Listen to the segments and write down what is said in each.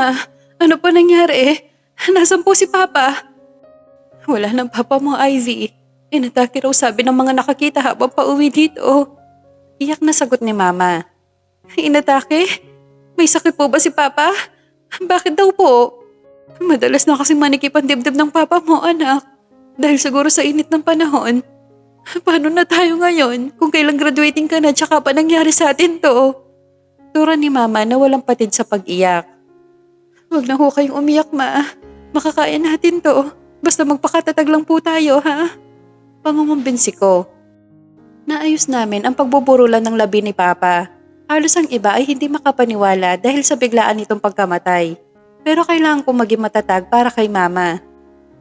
Ma, ano pa nangyari? Nasaan po si Papa? Wala ng papa mo, Ivy. Inatake raw sabi ng mga nakakita habang pauwi dito. Iyak na sagot ni Mama. Inatake? May sakit po ba si Papa? Bakit daw po? Madalas na kasi manikip ang dibdib ng Papa mo, anak. Dahil siguro sa init ng panahon. Paano na tayo ngayon kung kailang graduating ka na tsaka pa nangyari sa atin to? Tura ni Mama na walang patid sa pag-iyak. Huwag na ho kayong umiyak, Ma. Makakaya natin to. Basta magpakatatag lang po tayo, ha? Pangungumbinsi ko. Naayos namin ang pagbuburulan ng labi ni Papa. Halos ang iba ay hindi makapaniwala dahil sa biglaan nitong pagkamatay. Pero kailangan kong maging matatag para kay Mama.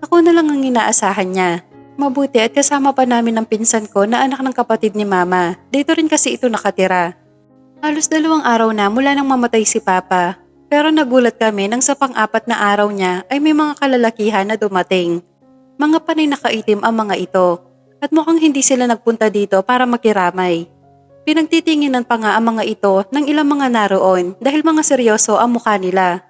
Ako na lang ang inaasahan niya. Mabuti at kasama pa namin ang pinsan ko na anak ng kapatid ni Mama. Dito rin kasi ito nakatira. Halos 2 araw na mula nang mamatay si Papa. Pero nagulat kami nang sa pang-4 na araw niya ay may mga kalalakihan na dumating. Mga panay nakaitim ang mga ito at mukhang hindi sila nagpunta dito para makiramay. Pinagtitinginan pa nga ang mga ito ng ilang mga naroon dahil mga seryoso ang mukha nila.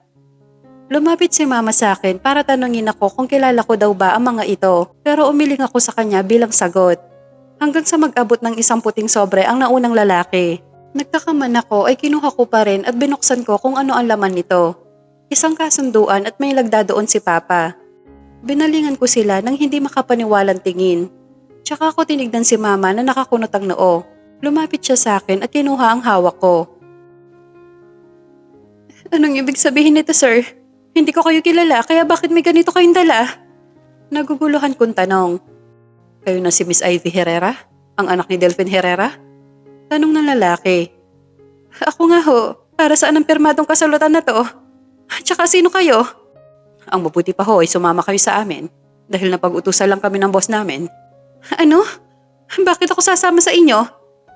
Lumapit si Mama sa akin para tanungin ako kung kilala ko daw ba ang mga ito pero umiling ako sa kanya bilang sagot. Hanggang sa mag-abot ng isang puting sobre ang naunang lalaki. Nagtaka man ako ay kinuha ko pa rin at binuksan ko kung ano ang laman nito. Isang kasunduan at may lagda doon si Papa. Binalingan ko sila nang hindi makapaniwalang tingin. Tsaka ako tinignan si Mama na nakakunot ang noo. Lumapit siya sa akin at kinuha ang hawak ko. Anong ibig sabihin nito, sir? Hindi ko kayo kilala kaya bakit may ganito kayong dala? Naguguluhan kong tanong. Kayo na si Miss Ivy Herrera? Ang anak ni Delphine Herrera? Tanong ng lalaki. Ako nga ho, para saan ang pirmadong kasalutan na to? Tsaka sino kayo? Ang mabuti pa ho ay sumama kayo sa amin dahil napag-utusan lang kami ng boss namin. Ano? Bakit ako sasama sa inyo?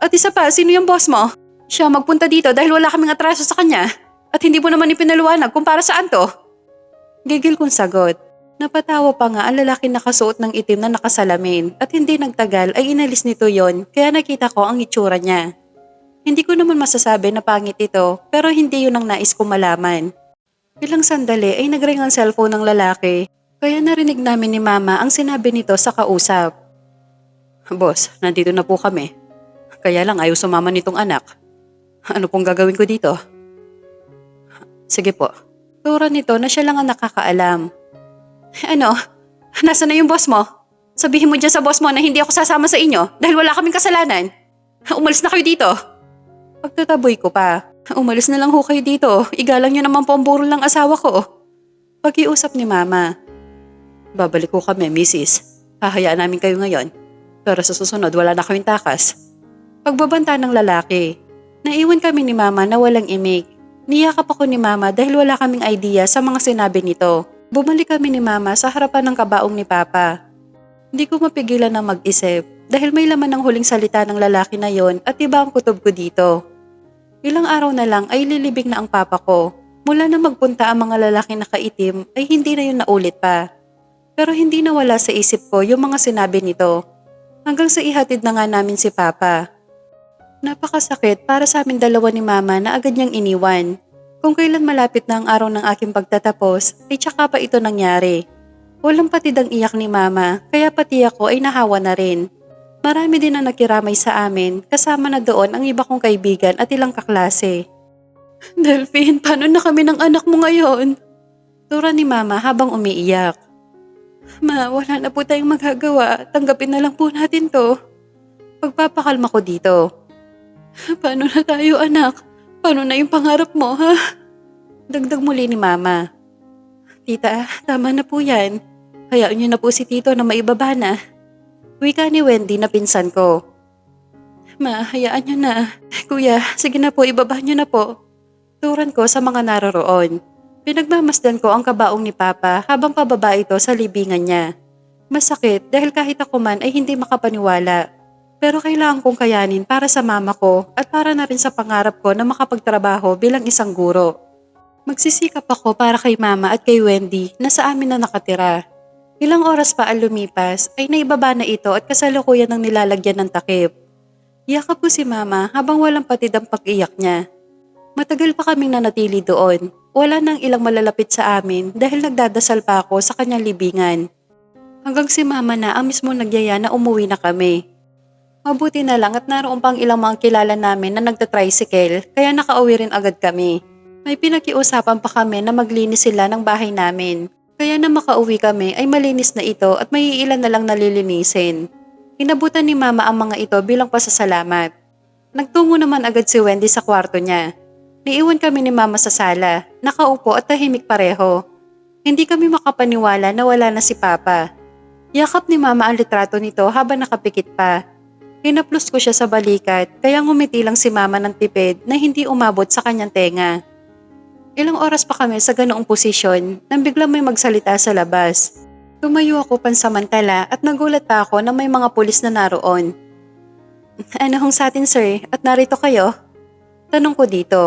At isa pa, sino yung boss mo? Siya magpunta dito dahil wala kaming atraso sa kanya at hindi mo naman ipinaluwanag kung para saan to. Gigil kong sagot. Napatawa pa nga ang lalaki nakasuot ng itim na nakasalamin at hindi nagtagal ay inalis nito yon kaya nakita ko ang itsura niya. Hindi ko naman masasabi na pangit ito pero hindi yun ang nais kong malaman. Ilang sandali ay nagring ang cellphone ng lalaki kaya narinig namin ni Mama ang sinabi nito sa kausap. Boss, nandito na po kami. Kaya lang ayaw sumama nitong anak. Ano pong gagawin ko dito? Sige po. Tura nito na siya lang ang nakakaalam. Ano? Nasaan na yung boss mo? Sabihin mo dyan sa boss mo na hindi ako sasama sa inyo dahil wala kaming kasalanan. Umalis na kayo dito. Pagtataboy ko pa. Umalis na lang ho kayo dito. Igalang nyo naman po ang burol ng asawa ko. Pag-iusap ni Mama. Babalik ko kami, Mrs. Hahayaan namin kayo ngayon. Pero sa susunod wala na kayong takas. Pagbabanta ng lalaki. Naiwan kami ni Mama na walang imik. Niyakap ako ni Mama dahil wala kaming idea sa mga sinabi nito. Bumalik kami ni Mama sa harapan ng kabaong ni Papa. Hindi ko mapigilan na mag-isip dahil may laman ng huling salita ng lalaki na yon at iba ang kutob ko dito. Ilang araw na lang ay lilibing na ang Papa ko. Mula na magpunta ang mga lalaki na kaitim ay hindi na yun naulit pa. Pero hindi nawala sa isip ko yung mga sinabi nito. Hanggang sa ihatid na nga namin si Papa. Napakasakit para sa amin dalawa ni Mama na agad niyang iniwan. Kung kailan malapit na ang araw ng aking pagtatapos, ay tsaka pa ito nangyari. Walang patid ang iyak ni Mama, kaya pati ako ay nahawa na rin. Marami din ang nakiramay sa amin, kasama na doon ang iba kong kaibigan at ilang kaklase. Delphine, paano na kami ng anak mo ngayon? Tura ni Mama habang umiiyak. Ma, wala na po tayong magagawa. Tanggapin na lang po natin to. Pagpapakalma ko dito. Paano na tayo, anak? Paano na yung pangarap mo, ha? Dagdag muli ni Mama. Tita, tama na po yan. Hayaan niyo na po si Tito na maibaba na. Wika ni Wendy na pinsan ko. Ma, hayaan niyo na. Kuya, sige na po, ibaba niyo na po. Turan ko sa mga naroroon. Pinagmamasdan ko ang kabaong ni Papa habang pababa ito sa libingan niya. Masakit dahil kahit ako man ay hindi makapaniwala. Pero kailangan kong kayanin para sa mama ko at para na rin sa pangarap ko na makapagtrabaho bilang isang guro. Magsisikap ako para kay Mama at kay Wendy na sa amin na nakatira. Ilang oras pa ang lumipas ay naibaba na ito at kasalukuyan ng nilalagyan ng takip. Yakap ko si Mama habang walang patid ang pag-iyak niya. Matagal pa kaming nanatili doon. wala nang ilang malalapit sa amin dahil nagdadasal pa ako sa kanyang libingan. Hanggang si mama na ang mismo nagyaya na umuwi na kami. Mabuti na lang at naroon pang ilang mga kilala namin na nagtatricycle kaya nakauwi rin agad kami. May pinakiusapan pa kami na maglinis sila ng bahay namin. Kaya na makauwi kami ay malinis na ito at may ilan na lang nalilinisin. Inabutan ni mama ang mga ito bilang pasasalamat. Nagtungo naman agad si Wendy sa kwarto niya. Niiwan kami ni mama sa sala, nakaupo at tahimik pareho. Hindi kami makapaniwala na wala na si papa. Yakap ni mama ang litrato nito habang nakapikit pa. Hinaplos ko siya sa balikat kaya ngumiti lang si mama ng tipid na hindi umabot sa kanyang tenga. Ilang oras pa kami sa ganoong posisyon nang biglang may magsalita sa labas. Tumayo ako pansamantala at nagulat pa ako na may mga pulis na naroon. Ano hong sa atin sir at narito kayo? Tanong ko dito.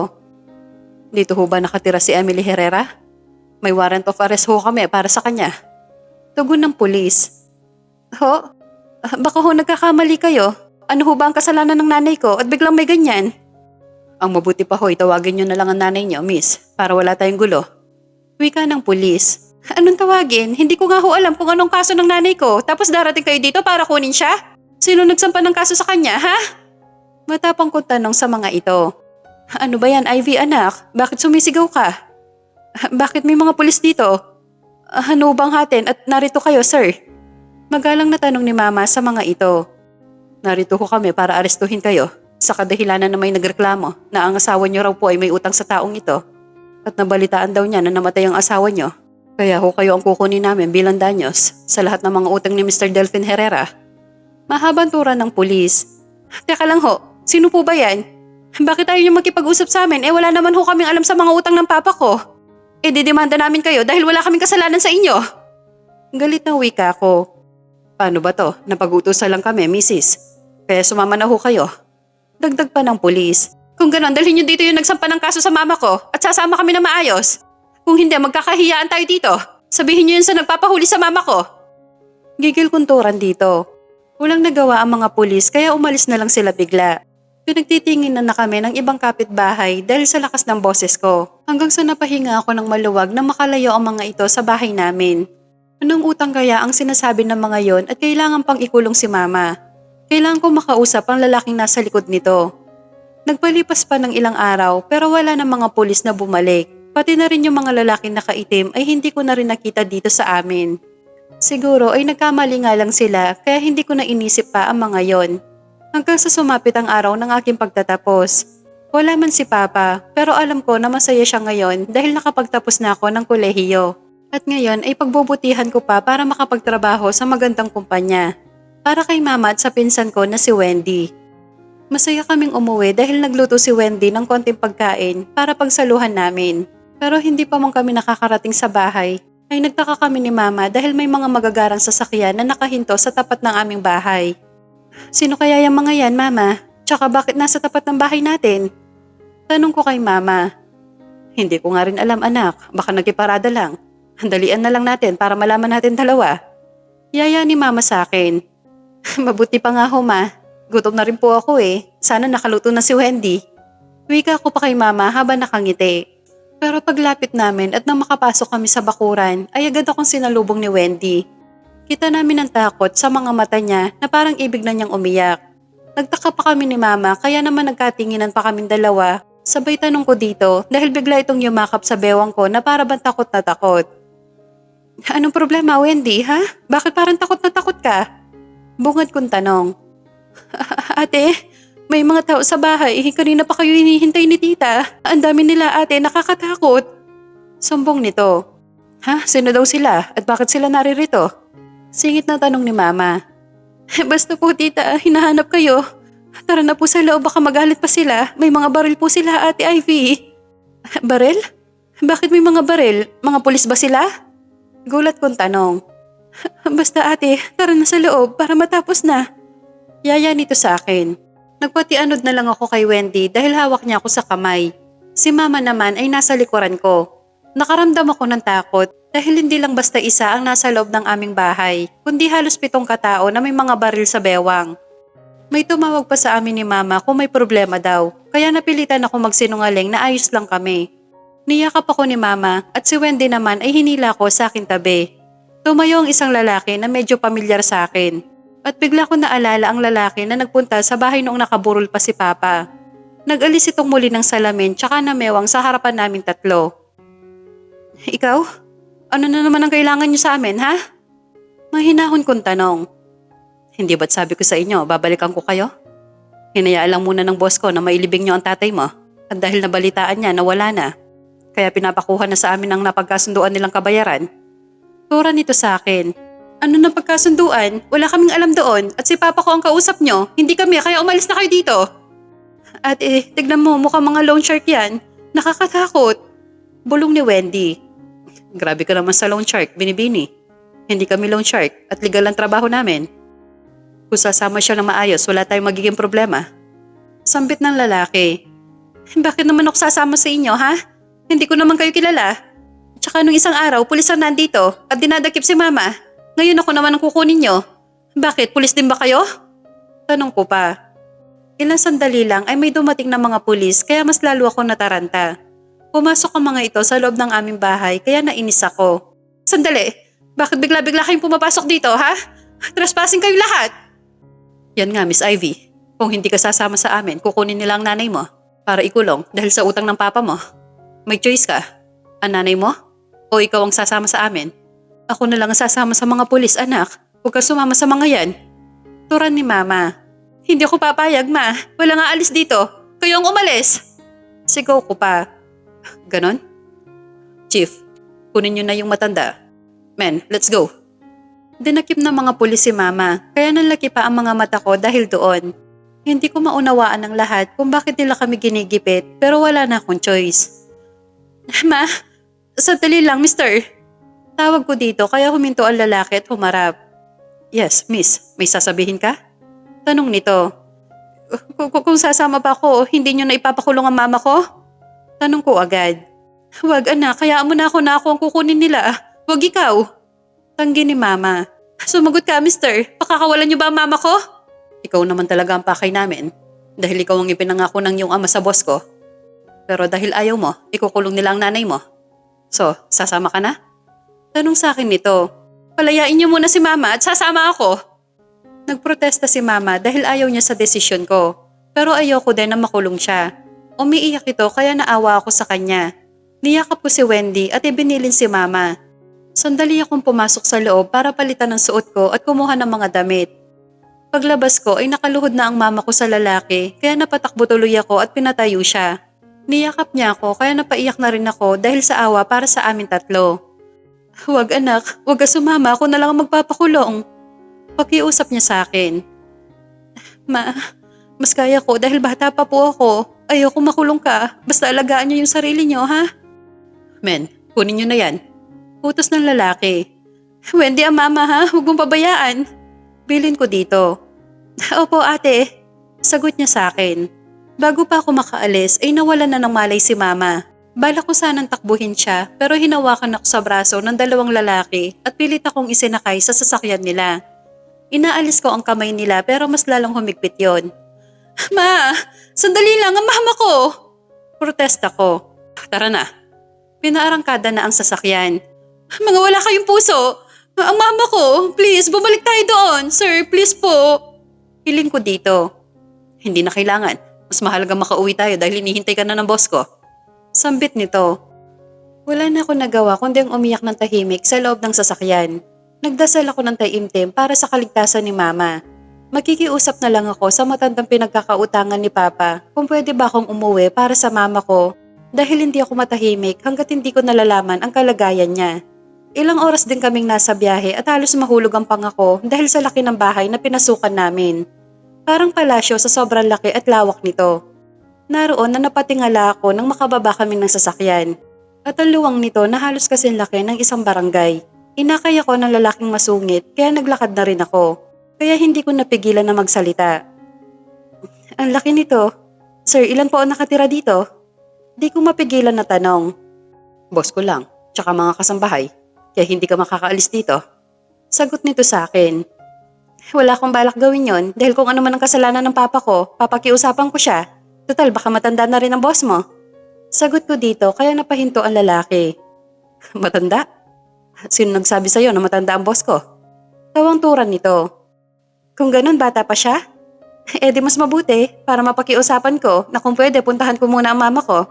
Dito ho ba nakatira si Emily Herrera? May warrant of arrest ho kami para sa kanya. Tugon ng pulis. Ho? Baka ho nagkakamali kayo. Ano ho ba ang kasalanan ng nanay ko at biglang may ganyan? Ang mabuti pa ho, tawagin niyo na lang ang nanay niyo, miss, para wala tayong gulo. Wika ng pulis. Anong tawagin? Hindi ko nga ho alam kung anong kaso ng nanay ko, tapos darating kayo dito para kunin siya? Sino nagsampa ng kaso sa kanya, ha? Matapang kong tanong sa mga ito. Ano ba yan, Ivy anak? Bakit sumisigaw ka? Bakit may mga pulis dito? Ano bang hatin at narito kayo, sir? Magalang na tanong ni mama sa mga ito. Narito ho kami para arestuhin kayo. Sa kadahilanan na may nagreklamo na ang asawa niyo raw po ay may utang sa taong ito. At nabalitaan daw niya na namatay ang asawa niyo. Kaya ho kayo ang kukunin namin bilang danyos sa lahat ng mga utang ni Mr. Delfin Herrera. Mahabang tura ng pulis. Teka lang ho, sino po ba yan? Bakit ayaw niyo makipag-usap sa amin? Wala naman ho kaming alam sa mga utang ng papa ko. Didemanda namin kayo dahil wala kaming kasalanan sa inyo. Galit na wika ko. Paano ba to? Napag-utusan lang kami, misis. Kaya sumama na ho kayo. Dagdag pa ng pulis. Kung gano'n, dalhin niyo dito yung nagsampa ng kaso sa mama ko at sasama kami na maayos. Kung hindi, magkakahiyaan tayo dito. Sabihin niyo yun sa nagpapahuli sa mama ko. Gigil kunturan dito. Walang nagawa ang mga pulis kaya umalis na lang sila bigla. Pinagtitingin na kami ng ibang kapitbahay dahil sa lakas ng boses ko. Hanggang sa napahinga ako ng maluwag na makalayo ang mga ito sa bahay namin. Anong utang kaya ang sinasabi ng mga yon at kailangan pang ikulong si mama? Kailangan ko makausap ang lalaking nasa likod nito. Nagpalipas pa ng ilang araw pero wala na mga pulis na bumalik. Pati na rin yung mga lalaking nakaitim ay hindi ko na rin nakita dito sa amin. Siguro ay nagkamali nga lang sila kaya hindi ko na inisip pa ang mga yon. Hanggang sa sumapit ang araw ng aking pagtatapos. Wala man si Papa pero alam ko na masaya siya ngayon dahil nakapagtapos na ako ng kolehiyo. At ngayon ay pagbubutihan ko pa para makapagtrabaho sa magandang kumpanya. Para kay mama at sa pinsan ko na si Wendy. Masaya kaming umuwi dahil nagluto si Wendy ng konting pagkain para pagsaluhan namin. Pero hindi pa man kami nakakarating sa bahay, ay nagtaka kami ni mama dahil may mga magagarang sasakyan na nakahinto sa tapat ng aming bahay. Sino kaya yung mga yan, mama? Tsaka bakit nasa tapat ng bahay natin? Tanong ko kay mama. Hindi ko nga rin alam anak, baka nagkiparada lang. Handalian na lang natin para malaman natin dalawa. Yaya ni mama sa akin. Mabuti pa nga ho ma. Gutom na rin po ako Sana nakaluto na si Wendy. Wika ko pa kay mama habang nakangiti. Pero paglapit namin at nang makapasok kami sa bakuran ay agad akong sinalubong ni Wendy. Kita namin ang takot sa mga mata niya na parang ibig na niyang umiyak. Nagtaka pa kami ni mama kaya naman nagkatinginan pa kaming dalawa. Sabay tanong ko dito dahil bigla itong yumakap sa bewang ko na para bang takot na takot. Anong problema Wendy ha? Bakit parang takot na takot ka? Bungad kong tanong. Ate, may mga tao sa bahay. Kanina pa kayo hinihintay ni tita. Ang dami nila ate, nakakatakot. Sumbong nito. Ha? Sino daw sila? At bakit sila naririto? Singit na tanong ni mama. Basta po tita, hinahanap kayo. Tara na po sa loob, baka magalit pa sila. May mga baril po sila ate Ivy. Baril? Bakit may mga baril? Mga pulis ba sila? Gulat kong tanong. Basta ate, tara na sa loob para matapos na. Yaya nito sa akin. Nagpatianod na lang ako kay Wendy dahil hawak niya ako sa kamay. Si mama naman ay nasa likuran ko. Nakaramdam ako ng takot dahil hindi lang basta isa ang nasa loob ng aming bahay, kundi halos 7 katao na may mga baril sa bewang. May tumawag pa sa amin ni mama kung may problema daw, kaya napilitan ako magsinungaling na ayos lang kami. Niyakap ako ni Mama at si Wendy naman ay hinila ko sa aking tabi. Tumayo ang isang lalaki na medyo pamilyar sa akin. At bigla ko naalala ang lalaki na nagpunta sa bahay noong nakaburol pa si Papa. Nag-alis itong muli ng salamin tsaka namewang sa harapan naming tatlo. Ikaw? Ano na naman ang kailangan niyo sa amin, ha? Mahinahon kong tanong. Hindi ba't sabi ko sa inyo, babalikan ko kayo? Hinayaan lang muna ng boss ko na mailibing niyo ang tatay mo. At dahil nabalitaan niya na wala na, kaya pinapakuha na sa amin ang napagkasunduan nilang kabayaran. Tura nito sa akin. Ano na pagkasunduan? Wala kaming alam doon at si Papa ko ang kausap nyo. Hindi kami, kaya umalis na kayo dito. Ate, tignan mo, mukhang mga loan shark yan. Nakakatakot. Bulong ni Wendy. Grabe ka naman sa loan shark, Binibini. Hindi kami loan shark at legal ang trabaho namin. Kung sasama siya ng maayos, wala tayong magiging problema. Sambit ng lalaki. Bakit naman ako sasama sa inyo, ha? Hindi ko naman kayo kilala. Tsaka nung isang araw, pulis ang nandito at dinadakip si Mama. Ngayon ako naman ang kukunin nyo. Bakit? Pulis din ba kayo? Tanong ko pa. Ilang sandali lang ay may dumating na mga pulis kaya mas lalo ako nataranta. Pumasok ang mga ito sa loob ng aming bahay kaya nainis ako. Sandali! Bakit bigla-bigla kayong pumapasok dito, ha? Trespassing kayo lahat! Yan nga, Miss Ivy. Kung hindi ka sasama sa amin, kukunin nila ang nanay mo para ikulong dahil sa utang ng papa mo. May choice ka. Ang nanay mo? O ikaw ang sasama sa amin? Ako na lang ang sasama sa mga pulis, anak. Huwag ka sumama sa mga yan. Turan ni Mama. Hindi ako papayag, Ma. Wala nga alis dito. Kayo ang umalis. Sigaw ko pa. Ganon? Chief, kunin niyo na yung matanda. Men, let's go. Dinakip ng mga pulis si Mama, kaya nanlaki pa ang mga mata ko dahil doon. Hindi ko maunawaan ang lahat kung bakit nila kami ginigipit pero wala na akong choice. Ma, sandali lang, mister. Tawag ko dito kaya huminto ang lalaki at humarap. Yes, miss. May sasabihin ka? Tanong nito. Kung sasama pa ako, hindi nyo na ipapakulong ang mama ko? Tanong ko agad. Huwag anak, kayaan mo na ako ang kukunin nila. Huwag ikaw. Tanggi ni Mama. Sumagot ka, mister. Pakakawalan nyo ba ang mama ko? Ikaw naman talaga ang pakay namin. Dahil ikaw ang ipinangako ng iyong ama sa boss ko. Pero dahil ayaw mo, ikukulong nila ang nanay mo. So, sasama ka na? Tanong sa akin nito. Palayain niyo muna si Mama at sasama ako. Nagprotesta si Mama dahil ayaw niya sa desisyon ko. Pero ayoko din na makulong siya. Umiiyak ito kaya naawa ako sa kanya. Niyakap ko si Wendy at ibinilin si Mama. Sandali akong pumasok sa loob para palitan ng suot ko at kumuha ng mga damit. Paglabas ko ay nakaluhod na ang mama ko sa lalaki kaya napatakbo tuloy ako at pinatayo siya. Niyakap niya ako kaya napaiyak na rin ako dahil sa awa para sa amin tatlo. Huwag anak, huwag ka sumama, ako na lang ang magpapakulong. Pakiusap niya sa akin. Ma, mas kaya ko dahil bata pa po ako. Ayoko makulong ka, basta alagaan niyo yung sarili niyo, ha? Men, kunin niyo na yan. Utos ng lalaki. Wendy ang mama ha, huwag mong pabayaan. Bilin ko dito. Opo ate, sagot niya sa akin. Bago pa ako makaalis ay nawalan na ng malay si Mama. Balak ko sanang takbuhin siya pero hinawakan ako sa braso ng dalawang lalaki at pilit akong isinakay sa sasakyan nila. Inaalis ko ang kamay nila pero mas lalong humigpit yon. Ma, sandali lang ang mama ko! Protesta ko. Tara na. Pinaarangkada na ang sasakyan. Mga wala kayong puso! Ang mama ko! Please, bumalik tayo doon! Sir, please po! Hiling ko dito. Hindi na kailangan. Mas mahalaga makauwi tayo dahil hinihintay ka na ng boss ko. Sambit nito. Wala na ako nagawa kundi ang umiyak ng tahimik sa loob ng sasakyan. Nagdasal ako ng taimtim para sa kaligtasan ni Mama. Magkikiusap na lang ako sa matandang pinagkakautangan ni Papa kung pwede ba akong umuwi para sa mama ko dahil hindi ako matahimik hanggat hindi ko nalalaman ang kalagayan niya. Ilang oras din kaming nasa biyahe at halos mahulog ang pangako dahil sa laki ng bahay na pinasukan namin. Parang palasyo sa sobrang laki at lawak nito. Naroon na napatingala ako nang makababa kami ng sasakyan. At ang luwang nito na halos kasing laki ng isang barangay. Inakay ako ng lalaking masungit kaya naglakad na rin ako. Kaya hindi ko napigilan na magsalita. Ang laki nito. Sir, ilan po ang nakatira dito? Di ko mapigilan na tanong. Boss ko lang, tsaka mga kasambahay. Kaya hindi ka makakaalis dito. Sagot nito sa akin. Wala akong balak gawin yon dahil kung ano man ang kasalanan ng papa ko, papakiusapan ko siya. Total, baka matanda na rin ang boss mo. Sagot ko dito kaya napahinto ang lalaki. Matanda? Sino nagsabi sa'yo na matanda ang boss ko? Tawang turan nito. Kung ganun bata pa siya? Di mas mabuti para mapakiusapan ko na kung pwede puntahan ko muna ang mama ko.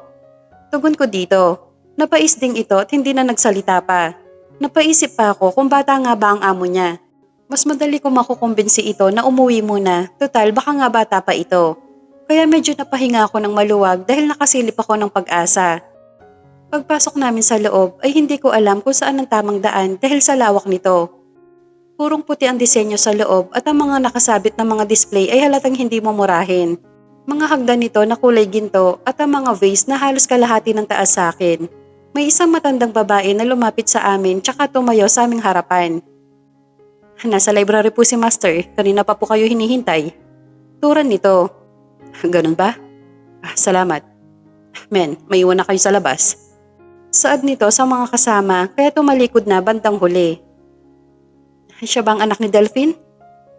Tugon ko dito. Napais ding ito at hindi na nagsalita pa. Napaisip pa ako kung bata nga ba ang amo niya. Mas madali ko makukumbinsi ito na umuwi muna. Total baka nga bata pa ito. Kaya medyo napahinga ako ng maluwag dahil nakasilip ako ng pag-asa. Pagpasok namin sa loob ay hindi ko alam kung saan ang tamang daan dahil sa lawak nito. Purong puti ang disenyo sa loob at ang mga nakasabit na mga display ay halatang hindi mumurahin. Mga hagdan nito na kulay ginto at ang mga vase na halos kalahati ng taas sa akin. May isang matandang babae na lumapit sa amin tsaka tumayo sa aming harapan. Nasa library po si Master, kanina pa po kayo hinihintay. Turan nito. Ganun ba? Salamat. Men, may iwan na kayo sa labas. Saad nito sa mga kasama kaya tumalikod na bandang huli. Siya ba ang anak ni Delphine?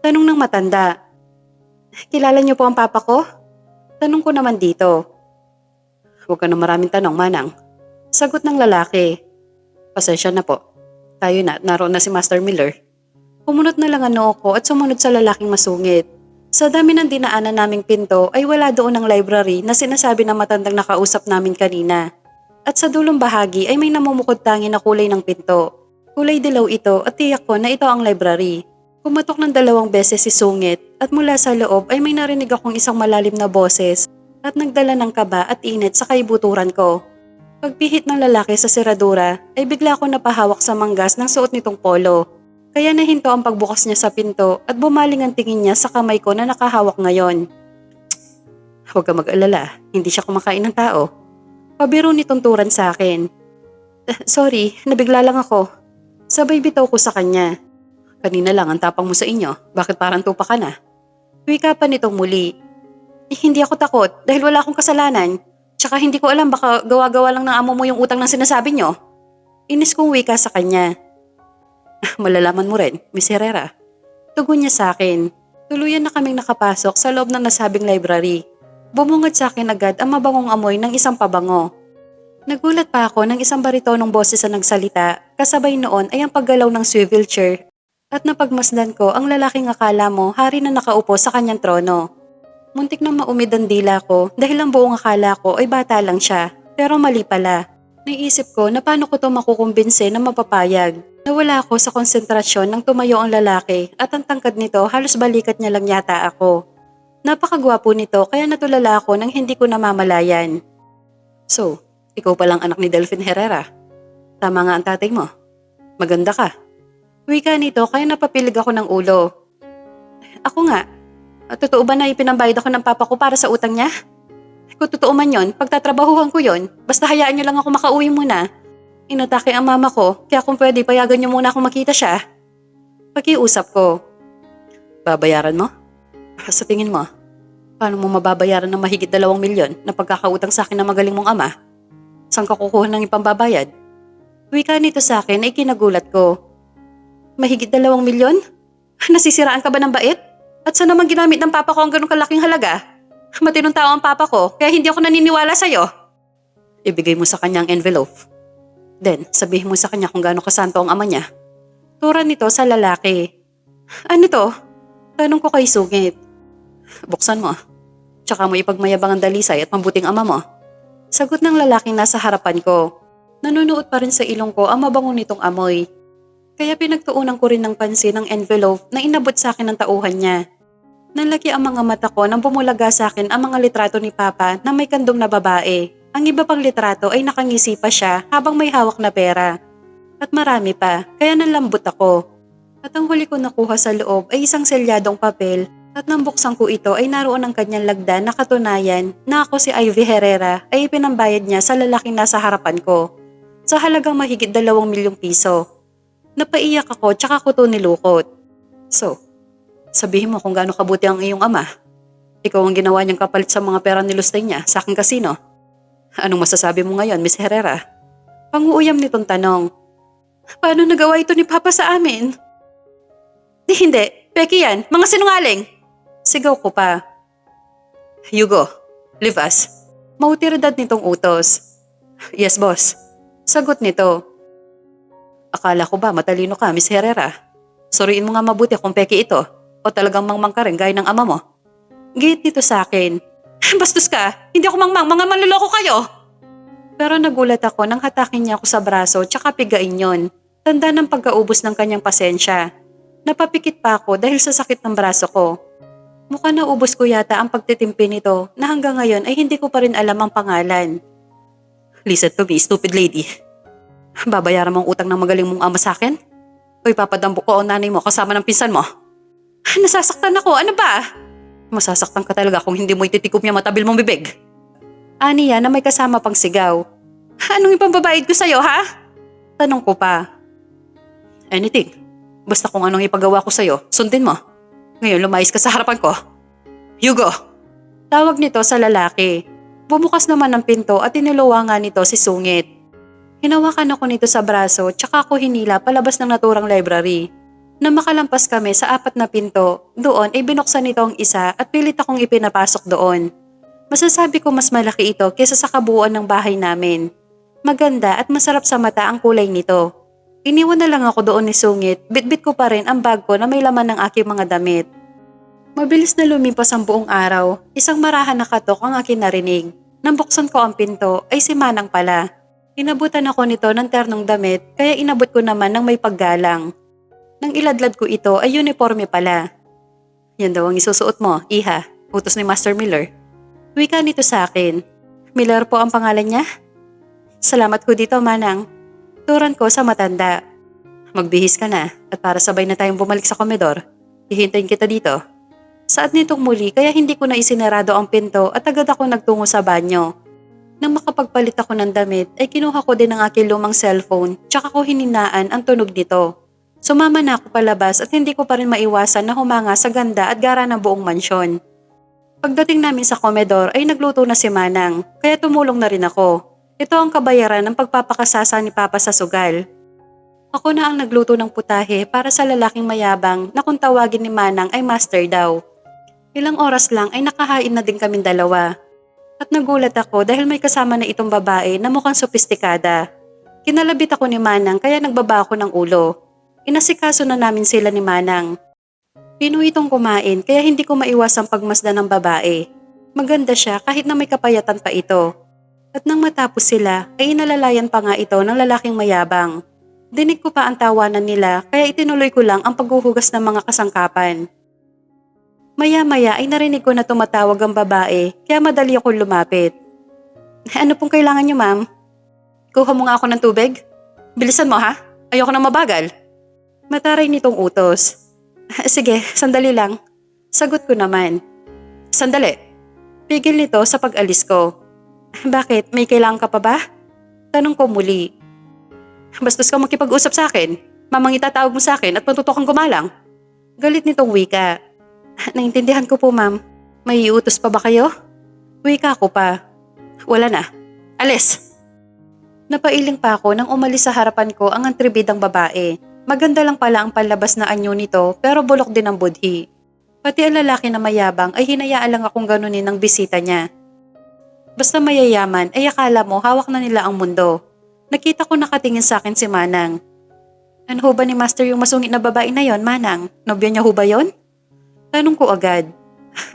Tanong ng matanda. Kilala niyo po ang papa ko? Tanong ko naman dito. Huwag ka na maraming tanong, Manang. Sagot ng lalaki. Pasensya na po. Tayo na, naroon na si Master Miller. Pumunot na lang ang noo ko at sumunod sa lalaking masungit. Sa dami ng dinaanan naming pinto ay wala doon ang library na sinasabi ng matandang nakausap namin kanina. At sa dulong bahagi ay may namumukod tangi na kulay ng pinto. Kulay dilaw ito at tiyak ko na ito ang library. Kumatok ng 2 beses si Sungit at mula sa loob ay may narinig akong isang malalim na boses at nagdala ng kaba at init sa kaibuturan ko. Pagpihit ng lalaki sa seradura ay bigla ako napahawak sa manggas ng suot nitong polo. Kaya nahinto ang pagbukas niya sa pinto at bumaling ang tingin niya sa kamay ko na nakahawak ngayon. Huwag ka mag-alala, hindi siya kumakain ng tao. Pabiro nitong turan sa akin. Sorry, nabigla lang ako. Sabay bitaw ko sa kanya. Kanina lang ang tapang mo sa inyo, bakit parang tupa ka na? Wika pa nitong muli. Hindi ako takot dahil wala akong kasalanan. Tsaka hindi ko alam baka gawa-gawa lang ng amo mo yung utang ng sinasabi nyo. Inis kong wika sa kanya. Malalaman mo rin, Miss Herrera. Tugon niya sa akin. Tuluyan na kaming nakapasok sa loob ng nasabing library. Bumungad sa akin agad ang mabangong amoy ng isang pabango. Nagulat pa ako ng isang baritonong boses na nagsalita, kasabay noon ay ang paggalaw ng swivel chair. At napagmasdan ko ang lalaking akala mo hari na nakaupo sa kanyang trono. Muntik na maumid ang dila ko dahil ang buong akala ko ay bata lang siya, pero mali pala. Naisip ko na paano ko to makukumbinse na mapapayag. Nawala ako sa konsentrasyon nang tumayo ang lalaki at ang tangkad nito halos balikat niya lang yata ako. Napakagwapo nito kaya natulala ako nang hindi ko namamalayan. So, ikaw palang anak ni Delphine Herrera. Tama nga ang tatay mo. Maganda ka. Wika nito kaya napapilig ako ng ulo. Ako nga. Totoo ba na ipinambayad ako ng papa ko para sa utang niya? Kung totoo man yon, pagtatrabahuhan ko yon. Basta hayaan niyo lang ako makauwi muna. Inatake ang mama ko, kaya kung pwede payagan niyo muna akong makita siya. Pakiusap ko. Babayaran mo? Sa tingin mo, paano mo mababayaran ng mahigit 2 milyon na pagkakautang sa akin ng magaling mong ama? Saan ka kukuha ng ipambabayad? Wika nito sa akin ay kinagulat ko. Mahigit 2 milyon? Nasisiraan ka ba ng bait? At saan naman ginamit ng papa ko ang ganong kalaking halaga? Matinong tao ang papa ko, kaya hindi ako naniniwala sa'yo. Ibigay mo sa kanya ang envelope. Then, sabihin mo sa kanya kung gaano kasanto ang ama niya. Turan nito sa lalaki. Ano to? Tanong ko kay Sungit. Buksan mo. Tsaka mo ipagmayabang ang dalisay at mabuting ama mo. Sagot ng lalaking nasa harapan ko. Nanunuot pa rin sa ilong ko ang mabango nitong amoy. Kaya pinagtuunan ko rin ng pansin ang envelope na inabot sa akin ng tauhan niya. Nalaki ang mga mata ko nang bumulaga sa akin ang mga litrato ni Papa na may kandong na babae. Ang iba pang litrato ay nakangisi pa siya habang may hawak na pera. At marami pa, kaya nalambot ako. At ang huli ko nakuha sa loob ay isang selyadong papel at nang buksan ko ito ay naroon ang kanyang lagda na katunayan na ako si Ivy Herrera ay ipinambayad niya sa lalaking nasa harapan ko. Sa halagang mahigit 2 milyong piso. Napaiyak ako tsaka ko to nilukot. So, sabihin mo kung gaano kabuti ang iyong ama. Ikaw ang ginawa niyang kapalit sa mga pera nilustay niya sa aking kasino. Anong masasabi mo ngayon, Miss Herrera? Panguuyam nitong tanong. Paano nagawa ito ni Papa sa amin? Hindi, peki yan, mga sinungaling. Sigaw ko pa. Hugo, leave us. Mautiridad nitong utos. Yes, boss. Sagot nito. Akala ko ba matalino ka, Miss Herrera? Suriin mo nga mabuti kung peke ito o talagang mangmang ka rin gaya ng ama mo. Gate nito sa akin. Bastos ka! Hindi ako mangmang, mga manluloko kayo! Pero nagulat ako nang hatakin niya ako sa braso tsaka pigain yon. Tanda ng pagkaubos ng kanyang pasensya. Napapikit pa ako dahil sa sakit ng braso ko. Mukha na ubos ko yata ang pagtitimpi nito na hanggang ngayon ay hindi ko pa rin alam ang pangalan. Listen to me, stupid lady. Babayaran mo ang utang ng magaling mong ama sa akin? O ipapadambo ko ang nanay mo kasama ng pinsan mo? Nasasaktan ako, ano ba? Masasaktan ka talaga kung hindi mo ititikom yung matabil mong bibig. Aniya na may kasama pang sigaw. Anong ipambabayad ko sa'yo, ha? Tanong ko pa. Anything. Basta kung anong ipagawa ko sa'yo, sundin mo. Ngayon lumayas ka sa harapan ko. Hugo! Tawag nito sa lalaki. Bumukas naman ang pinto at tinuluwangan nito si Sungit. Hinawakan ako nito sa braso tsaka ako hinila palabas ng naturang library. Na makalampas kami sa 4 na pinto, doon ay binuksan nito ang isa at pilit akong ipinapasok doon. Masasabi ko mas malaki ito kaysa sa kabuuan ng bahay namin. Maganda at masarap sa mata ang kulay nito. Iniwan na lang ako doon ni Sungit, bitbit ko pa rin ang bag ko na may laman ng aking mga damit. Mabilis na lumipas ang buong araw, isang marahan na katok ang aking narinig. Nang buksan ko ang pinto ay si Manang pala. Inabutan ako nito ng ternong damit kaya inabot ko naman ng may paggalang. Nang iladlad ko ito ay uniforme pala. Yan daw ang isusuot mo, iha, utos ni Master Miller. Wika nito sa akin. Miller po ang pangalan niya? Salamat ko dito, Manang. Turan ko sa matanda. Magbihis ka na at para sabay na tayong bumalik sa komedor. Hihintayin kita dito. Saad nitong muli kaya hindi ko na isinarado ang pinto at agad ako nagtungo sa banyo. Nang makapagpalit ako ng damit ay kinuha ko din ang aking lumang cellphone tsaka ko hininaan ang tunog nito. Sumama na ako palabas at hindi ko pa rin maiwasan na humanga sa ganda at gara ng buong mansyon. Pagdating namin sa komedor ay nagluto na si Manang kaya tumulong na rin ako. Ito ang kabayaran ng pagpapakasasa ni Papa sa sugal. Ako na ang nagluto ng putahe para sa lalaking mayabang na kung tawagin ni Manang ay master daw. Ilang oras lang ay nakahain na din kaming dalawa. At nagulat ako dahil may kasama na itong babae na mukhang sopistikada. Kinalabit ako ni Manang kaya nagbaba ako ng ulo. Inasikaso na namin sila ni Manang. Pinuwi itong kumain kaya hindi ko maiwasang pagmasdan ng babae. Maganda siya kahit na may kapayatan pa ito. At nang matapos sila ay inalalayan pa nga ito ng lalaking mayabang. Dinig ko pa ang tawanan nila kaya itinuloy ko lang ang paghuhugas ng mga kasangkapan. Maya-maya ay narinig ko na tumatawag ang babae kaya madali akong lumapit. Ano pong kailangan niyo, ma'am? Kuha mo nga ako ng tubig? Bilisan mo, ha? Ayoko na mabagal. Mataray nitong utos. Sige, sandali lang. Sagot ko naman. Sandali. Pigil nito sa pag-alis ko. Bakit? May kailangan ka pa ba? Tanong ko muli. Bastos ka makipag-usap sa akin. Mamang itatawag mo sa akin at matuto kang gumalang. Galit nitong wika. Naintindihan ko po, ma'am. May iutos pa ba kayo? Wika ko pa. Wala na. Alis! Napailing pa ako nang umalis sa harapan ko ang antribidang babae. Maganda lang pala ang palabas na anyo nito pero bulok din ang budhi. Pati ang lalaki na mayabang ay hinayaan lang akong ganunin ng bisita niya. Basta mayayaman ay akala mo hawak na nila ang mundo. Nakita ko nakatingin sa akin si Manang. Ano ho ba ni Master yung masungit na babae na yon, Manang? Nobya niya ho ba yon? Tanong ko agad.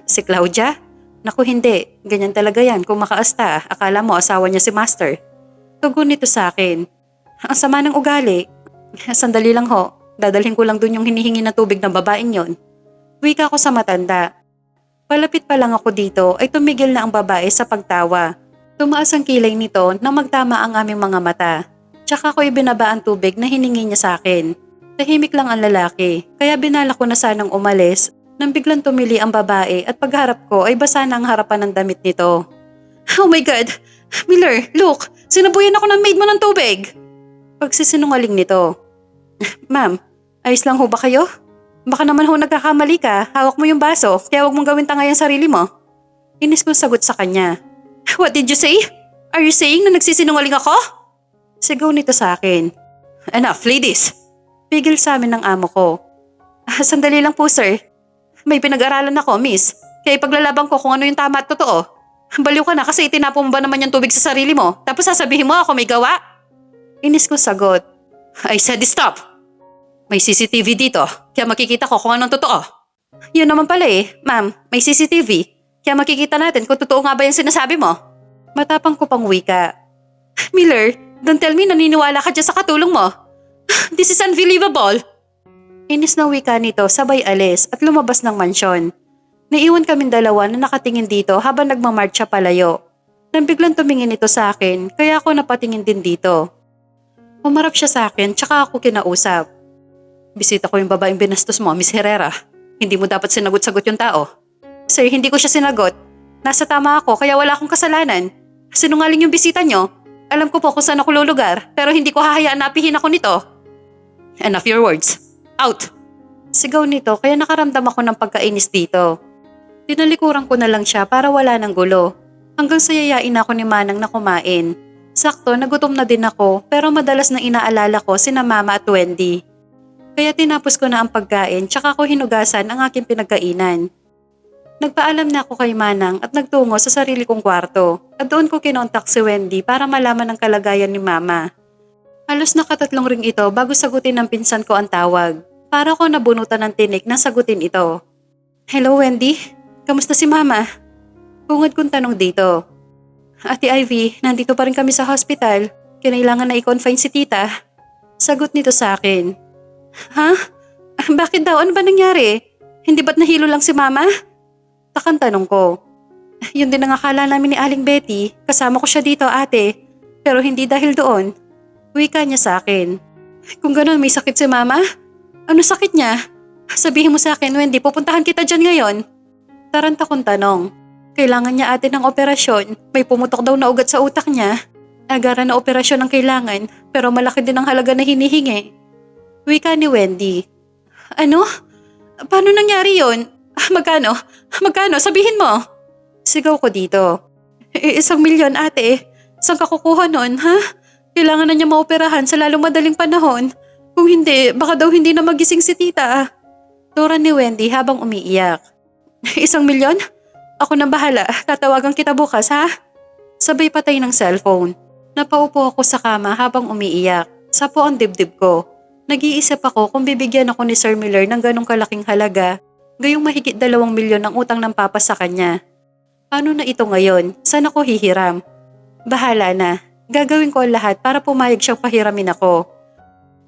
Si Claudia? Naku hindi, ganyan talaga yan kung makaasta. Akala mo asawa niya si Master. Tugon nito sa akin. Ang sama ng ugali. Sandali lang ho, dadalhin ko lang dun yung hinihingi na tubig ng babaeng yon. Wika ko sa matanda. Palapit pa lang ako dito ay tumigil na ang babae sa pagtawa. Tumaas ang kilay nito na magtama ang aming mga mata. Tsaka ko ibinaba ang tubig na hiningi niya sa akin. Tahimik lang ang lalaki, kaya binala ko na sanang umalis nang biglang tumili ang babae at pagharap ko ay basa na ang harapan ng damit nito. Oh my God! Miller, look! Sinabuyan ako ng maid mo ng tubig! Pagsisinungaling nito. Ma'am, ayos lang ho ba kayo? Baka naman ho nagkakamali ka, hawak mo yung baso, kaya huwag mong gawin tangay ang sarili mo. Inis kong sagot sa kanya. What did you say? Are you saying na nagsisinungaling ako? Sigaw nito sa akin. Enough, ladies! Pigil sa amin ng amo ko. Sandali lang po, sir. May pinag-aralan ako, miss. Kaya ipaglalaban ko kung ano yung tama at totoo. Baliw ka na kasi itinapon mo ba naman yung tubig sa sarili mo? Tapos sasabihin mo ako may gawa? Inis ko sagot. I said stop! May CCTV dito, kaya makikita ko kung anong totoo. Yun naman pala eh, ma'am, may CCTV. Kaya makikita natin kung totoo nga ba yung sinasabi mo. Matapang ko pang wika. Miller, don't tell me naniniwala ka dyan sa katulong mo. This is unbelievable! Inis na wika nito sabay alis at lumabas ng mansyon. Naiwan kaming dalawa na nakatingin dito habang nagmamarcha palayo. Nang biglang tumingin ito sa akin, kaya ako napatingin din dito. Humarap siya sa akin tsaka ako kinausap. Bisita ko yung babaeng binastos mo, Miss Herrera. Hindi mo dapat sinagot-sagot yung tao. Sir, hindi ko siya sinagot. Nasa tama ako kaya wala akong kasalanan. Sinungaling yung bisita nyo. Alam ko po kung saan ako lulugar pero hindi ko hahayaan na apihin ako nito. Enough your words. Out! Sigaw nito kaya nakaramdam ako ng pagkainis dito. Tinalikuran ko na lang siya para wala ng gulo. Hanggang sayayain ako ni Manang na kumain. Sakto, nagutom na din ako pero madalas na inaalala ko sina Mama at Wendy. Kaya tinapos ko na ang pagkain tsaka ko hinugasan ang aking pinagkainan. Nagpaalam na ako kay Manang at nagtungo sa sarili kong kwarto at doon ko kinontak si Wendy para malaman ang kalagayan ni Mama. Halos nakatatlong ring ito bago sagutin ng pinsan ko ang tawag. Para ko nabunutan ng tinik na sagutin ito. Hello Wendy, kamusta si Mama? Bungad kong tanong dito. Ate Ivy, nandito pa rin kami sa hospital. Kinailangan na i-confine si tita. Sagot nito sa akin. Ha? Bakit daw? Ano ba nangyari? Hindi ba't nahilo lang si Mama? Takang tanong ko. Yun din ang akala namin ni Aling Betty. Kasama ko siya dito ate. Pero hindi dahil doon. Wika niya sa akin. Kung gano'n may sakit si Mama? Ano sakit niya? Sabihin mo sa akin Wendy, pupuntahan kita dyan ngayon. Taranta kong tanong. Kailangan niya ate ng operasyon. May pumutok daw na ugat sa utak niya. Agaran na operasyon ang kailangan pero malaki din ang halaga na hinihingi. Wika ni Wendy. Ano? Paano nangyari yon? Magkano? Magkano? Sabihin mo. Sigaw ko dito. 1,000,000 ate. Saan ka kukuha nun, ha? Kailangan na niya maoperahan sa lalong madaling panahon. Kung hindi, baka daw hindi na magising si tita. Tura ni Wendy habang umiiyak. 1,000,000? Ako na bahala. Tatawagan kita bukas, ha? Sabay patay ng cellphone. Napaupo ako sa kama habang umiiyak. Sapo ang dibdib ko. Nag-iisip ako kung bibigyan ako ni Sir Miller ng ganong kalaking halaga, gayong mahigit 2 milyon ang utang ng papa sa kanya. Paano na ito ngayon? Saan ako hihiram? Bahala na. Gagawin ko ang lahat para pumayag siyang pahiramin ako.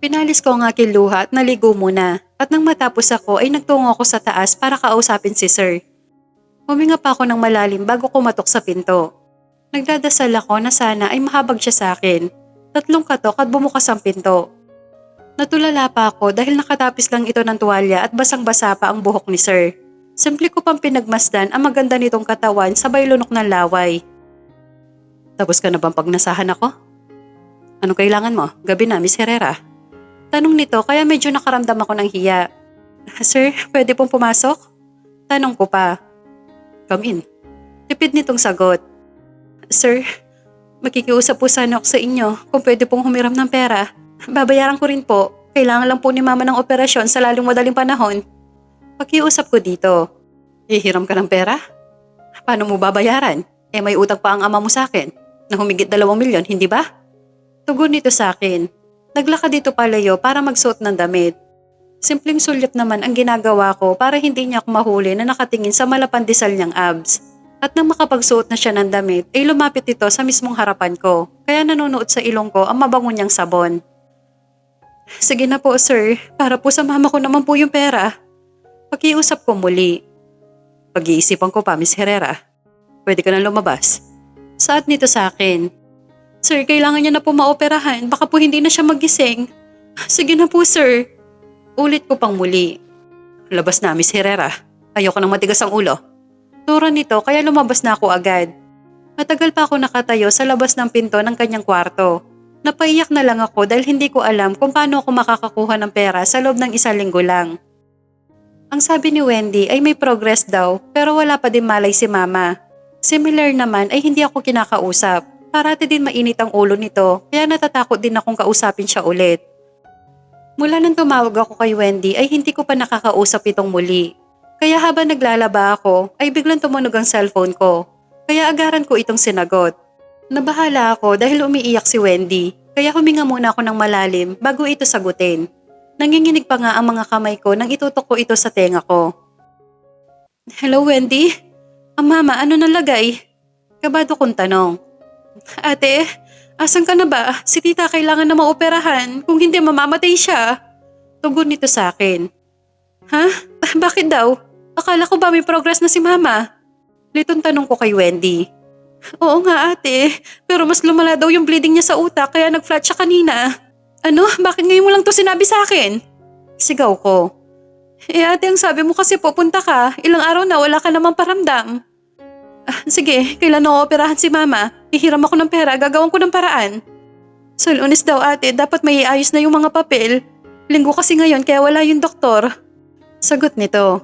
Pinalis ko ang aking luha at naligo muna. At nang matapos ako ay nagtungo ako sa taas para kausapin si Sir. Huminga pa ako ng malalim bago kumatok sa pinto. Nagdadasal ako na sana ay mahabag siya sa akin. 3 katok at bumukas ang pinto. Natulala pa ako dahil nakatapis lang ito ng tuwalya at basang-basa pa ang buhok ni Sir. Simple ko pang pinagmasdan ang maganda nitong katawan sabay lunok ng laway. Tapos ka na bang pagnasahan ako? Anong kailangan mo? Gabi na, Miss Herrera. Tanong nito kaya medyo nakaramdam ako ng hiya. Sir, pwede pong pumasok? Tanong ko pa. Come in. Tipid nitong sagot. Sir, makikiusap po sana ako sa inyo kung pwede pong humiram ng pera. Babayaran ko rin po. Kailangan lang po ni Mama ng operasyon sa lalong madaling panahon. Pakiusap ko dito. Hihiram ka ng pera? Paano mo babayaran? May utang pa ang ama mo sa akin na humigit 2 milyon, hindi ba? Tugon nito sa akin. Naglakad dito palayo para magsuot ng damit. Simpleng sulyap naman ang ginagawa ko para hindi niya ako mahuli na nakatingin sa malapandisal niyang abs. At nang makapagsuot na siya ng damit, ay lumapit ito sa mismong harapan ko. Kaya nanonood sa ilong ko ang mabango niyang sabon. Sige na po sir, para po sa mama ko naman po yung pera. Pakiusap ko muli. Pag-iisipan ko pa, Miss Herrera. Pwede ka na lumabas. Saad nito sa akin. Sir, kailangan niya na po maoperahan. Baka po hindi na siya magising. Sige na po sir. Ulit ko pang muli. Labas na, Miss Herrera. Ayoko nang matigas ang ulo. Tura nito kaya lumabas na ako agad. Matagal pa ako nakatayo sa labas ng pinto ng kanyang kwarto. Napaiyak na lang ako dahil hindi ko alam kung paano ako makakakuha ng pera sa loob ng 1 linggo lang. Ang sabi ni Wendy ay may progress daw pero wala pa din malay si Mama. Similar naman ay hindi ako kinakausap. Parati din mainit ang ulo nito kaya natatakot din akong kausapin siya ulit. Mula nang tumawag ako kay Wendy ay hindi ko pa nakakausap itong muli. Kaya habang naglalaba ako ay biglang tumunog ang cellphone ko. Kaya agaran ko itong sinagot. Nabahala ako dahil umiiyak si Wendy, kaya huminga muna ako ng malalim bago ito sagutin. Nanginginig pa nga ang mga kamay ko nang itutok ko ito sa tenga ko. Hello Wendy? Mama, ano nalagay? Kabado kong tanong. Ate, asan ka na ba? Si tita kailangan na maoperahan, kung hindi mamamatay siya. Tugon nito sa akin. Ha? Bakit daw? Akala ko ba may progress na si mama? Litong tanong ko kay Wendy. Oo nga ate, pero mas lumala daw yung bleeding niya sa utak kaya nag-flat siya kanina. Ano? Bakit ngayon mo lang to sinabi sa akin? Sigaw ko. Ate, ang sabi mo kasi pupunta ka. Ilang araw na wala ka namang paramdam. Sige, kailan operahan si mama? Hihiram ako ng pera, gagawin ko ng paraan. Sa Lunes daw ate, dapat may iayos na yung mga papel. Linggo kasi ngayon kaya wala yung doktor. Sagot nito.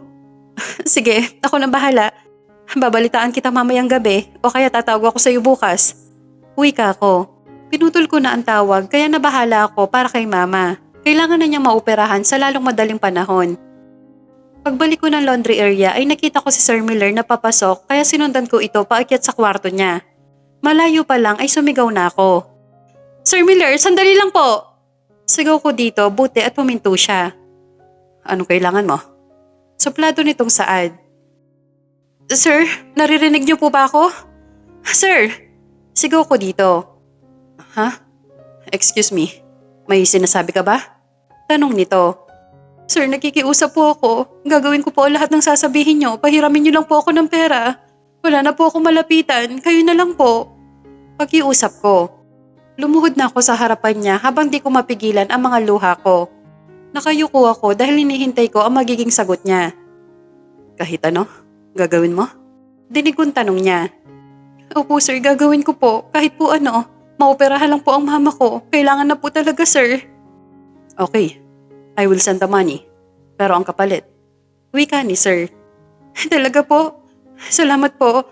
Sige, ako na bahala. Babalitaan kita mamayang gabi o kaya tatawag ako sa iyo bukas. Wika ko. Pinutol ko na ang tawag kaya nabahala ako para kay mama. Kailangan na niyang maoperahan sa lalong madaling panahon. Pagbalik ko ng laundry area ay nakita ko si Sir Miller na papasok kaya sinundan ko ito paakyat sa kwarto niya. Malayo pa lang ay sumigaw na ako. Sir Miller, sandali lang po! Sigaw ko dito, buti at puminto siya. Anong kailangan mo? Suplado nitong saad. Sir, naririnig niyo po ba ako? Sir! Sigaw ko dito. Ha? Excuse me, may sinasabi ka ba? Tanong nito. Sir, nakikiusap po ako. Gagawin ko po lahat ng sasabihin niyo. Pahiramin niyo lang po ako ng pera. Wala na po ako malapitan. Kayo na lang po. Pakiusap ko. Lumuhod na ako sa harapan niya habang di ko mapigilan ang mga luha ko. Nakayuko ako dahil hinihintay ko ang magiging sagot niya. Kahit ano? Gagawin mo? Dinig kong tanong niya. Opo sir, gagawin ko po. Kahit po ano. Maoperahan lang po ang mama ko. Kailangan na po talaga sir. Okay. I will send the money. Pero ang kapalit. Wika ni sir. Talaga po? Salamat po.